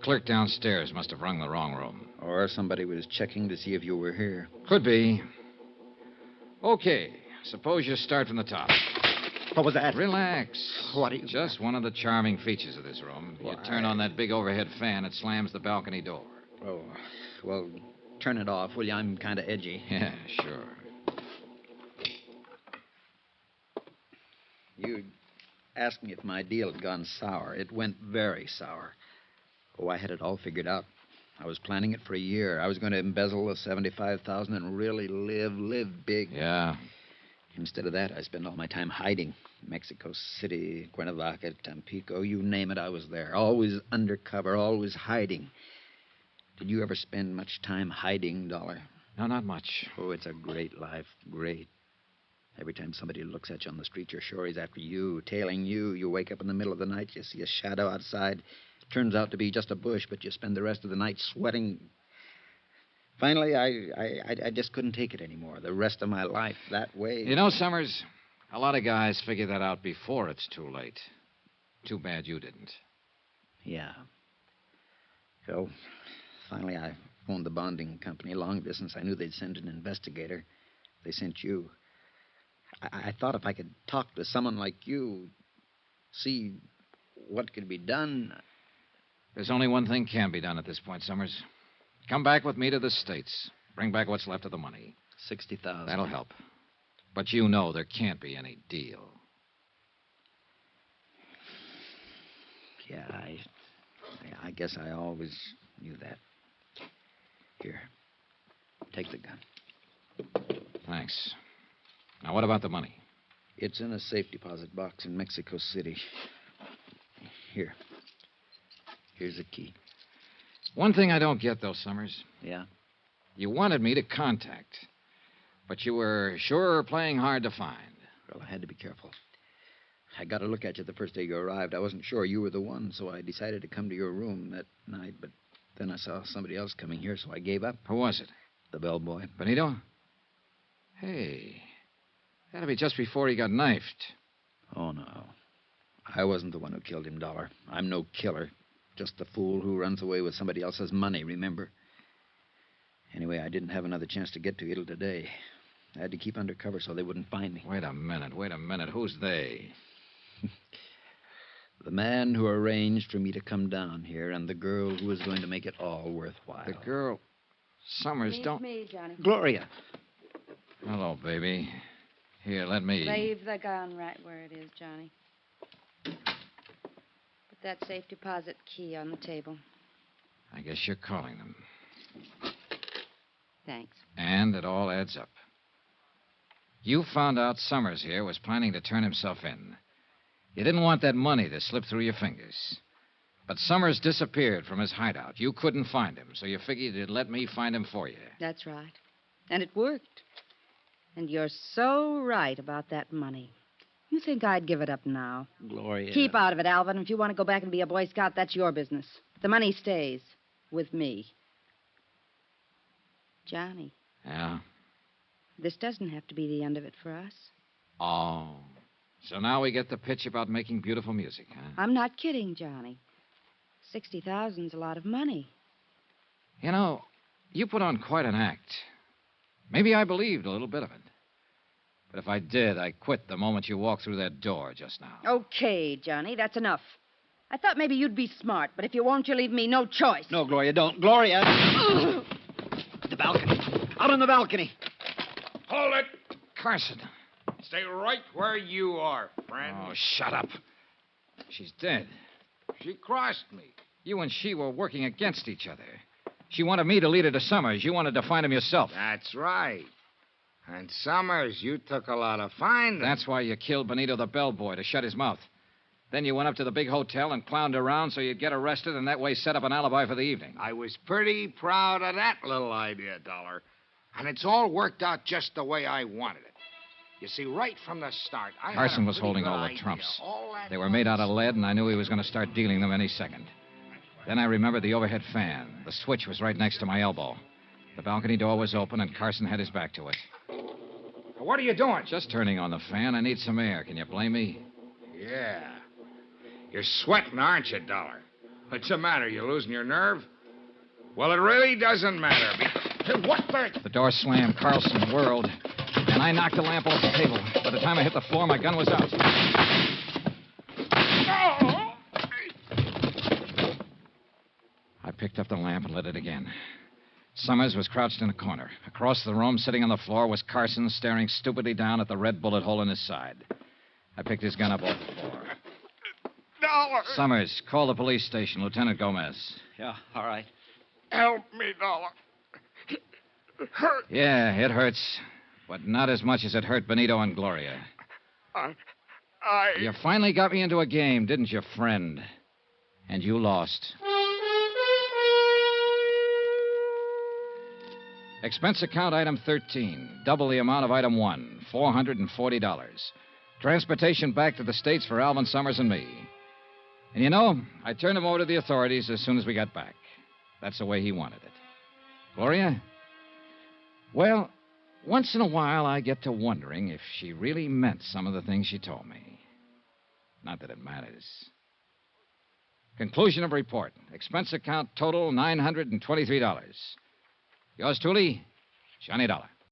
[SPEAKER 2] Clerk downstairs must have rung the wrong room.
[SPEAKER 9] Or somebody was checking to see if you were here.
[SPEAKER 2] Could be. Okay, suppose you start from the top.
[SPEAKER 10] What was that?
[SPEAKER 2] Relax.
[SPEAKER 10] What are you...
[SPEAKER 2] Just one of the charming features of this room. You turn on that big overhead fan, it slams the balcony door.
[SPEAKER 9] Oh, well, turn it off, will you? I'm kind of edgy.
[SPEAKER 2] Yeah, sure.
[SPEAKER 9] You asked me if my deal had gone sour. It went very sour. Oh, I had it all figured out. I was planning it for a year. I was going to embezzle the $75,000 and really live big.
[SPEAKER 2] Yeah.
[SPEAKER 9] Instead of that, I spent all my time hiding. Mexico City, Cuernavaca, Tampico, you name it, I was there. Always undercover, always hiding. Did you ever spend much time hiding, Dollar?
[SPEAKER 2] No, not much.
[SPEAKER 9] Oh, it's a great life. Great. Every time somebody looks at you on the street, you're sure he's after you, tailing you. You wake up in the middle of the night, you see a shadow outside. Turns out to be just a bush, but you spend the rest of the night sweating. Finally, I just couldn't take it anymore. The rest of my life that way.
[SPEAKER 2] You know, Summers, a lot of guys figure that out before it's too late. Too bad you didn't.
[SPEAKER 9] Yeah. So, finally, I phoned the bonding company. Long distance, I knew they'd send an investigator. They sent you. I thought if I could talk to someone like you, see what could be done.
[SPEAKER 2] There's only one thing can be done at this point, Summers. Come back with me to the States. Bring back what's left of the money.
[SPEAKER 9] $60,000.
[SPEAKER 2] That'll help. But you know there can't be any deal.
[SPEAKER 9] Yeah, I guess I always knew that. Here, take the gun.
[SPEAKER 2] Thanks. Now, what about the money?
[SPEAKER 9] It's in a safe deposit box in Mexico City. Here. Here's the key.
[SPEAKER 2] One thing I don't get, though, Summers.
[SPEAKER 9] Yeah?
[SPEAKER 2] You wanted me to contact, but you were sure playing hard to find.
[SPEAKER 9] Well, I had to be careful. I got a look at you the first day you arrived. I wasn't sure you were the one, so I decided to come to your room that night, but then I saw somebody else coming here, so I gave up.
[SPEAKER 2] Who was it?
[SPEAKER 9] The bellboy.
[SPEAKER 2] Benito? Hey, that'll be just before he got knifed.
[SPEAKER 9] Oh, no. I wasn't the one who killed him, Dollar. I'm no killer. Just the fool who runs away with somebody else's money, remember? Anyway, I didn't have another chance to get to you till today. I had to keep undercover so they wouldn't find me.
[SPEAKER 2] Wait a minute. Who's they?
[SPEAKER 9] The man who arranged for me to come down here and the girl who was going to make it all worthwhile.
[SPEAKER 2] The girl... Summers, don't...
[SPEAKER 6] Me, Johnny.
[SPEAKER 9] Gloria.
[SPEAKER 2] Hello, baby. Here, let me...
[SPEAKER 6] Leave the gun right where it is, Johnny. Put that safe deposit key on the table.
[SPEAKER 2] I guess you're calling them.
[SPEAKER 6] Thanks.
[SPEAKER 2] And it all adds up. You found out Summers here was planning to turn himself in. You didn't want that money to slip through your fingers. But Summers disappeared from his hideout. You couldn't find him, so you figured you'd let me find him for you.
[SPEAKER 6] That's right. And it worked. And you're so right about that money. You think I'd give it up now?
[SPEAKER 9] Gloria.
[SPEAKER 6] Keep out of it, Alvin. If you want to go back and be a Boy Scout, that's your business. The money stays with me. Johnny,
[SPEAKER 2] Yeah?
[SPEAKER 6] this doesn't have to be the end of it for us.
[SPEAKER 2] Oh. So now we get the pitch about making beautiful music, huh?
[SPEAKER 6] I'm not kidding, Johnny. 60,000's a lot of money.
[SPEAKER 2] You know, you put on quite an act. Maybe I believed a little bit of it. But if I did, I quit the moment you walked through that door just now.
[SPEAKER 6] Okay, Johnny, that's enough. I thought maybe you'd be smart, but if you won't, you leave me no choice.
[SPEAKER 9] No, Gloria, don't. Gloria! The balcony. Out on the balcony.
[SPEAKER 5] Hold it.
[SPEAKER 2] Carson.
[SPEAKER 5] Stay right where you are, friend.
[SPEAKER 2] Oh, shut up. She's dead.
[SPEAKER 5] She crossed me.
[SPEAKER 2] You and she were working against each other. She wanted me to lead her to Summers. You wanted to find him yourself.
[SPEAKER 5] That's right. And Summers, you took a lot of finding.
[SPEAKER 2] That's why you killed Benito the bellboy, to shut his mouth. Then you went up to the big hotel and clowned around so you'd get arrested and that way set up an alibi for the evening.
[SPEAKER 5] I was pretty proud of that little idea, Dollar. And it's all worked out just the way I wanted it. You see, right from the start,
[SPEAKER 2] Carson was holding all the trumps. They were made out of lead, and I knew he was going to start dealing them any second. Then I remembered the overhead fan. The switch was right next to my elbow. The balcony door was open, and Carson had his back to it.
[SPEAKER 5] What are you doing?
[SPEAKER 2] Just turning on the fan. I need some air. Can you blame me?
[SPEAKER 5] Yeah. You're sweating, aren't you, Dollar? What's the matter? You losing your nerve? Well, it really doesn't matter. What the...
[SPEAKER 2] The door slammed. Carlson whirled, and I knocked the lamp off the table. By the time I hit the floor, my gun was out. I picked up the lamp and lit it again. Summers was crouched in a corner. Across the room, sitting on the floor, was Carson, staring stupidly down at the red bullet hole in his side. I picked his gun up off the floor.
[SPEAKER 5] Dollar!
[SPEAKER 2] Summers, call the police station. Lieutenant Gomez.
[SPEAKER 9] Yeah, all right.
[SPEAKER 5] Help me, Dollar. It hurts.
[SPEAKER 2] Yeah, it hurts. But not as much as it hurt Benito and Gloria. You finally got me into a game, didn't you, friend? And you lost. Expense account item 13. Double the amount of item 1. $440. Transportation back to the States for Alvin, Summers, and me. And you know, I turned him over to the authorities as soon as we got back. That's the way he wanted it. Gloria? Well, once in a while I get to wondering if she really meant some of the things she told me. Not that it matters. Conclusion of report. Expense account total $923. Yours truly, Johnny Dollar.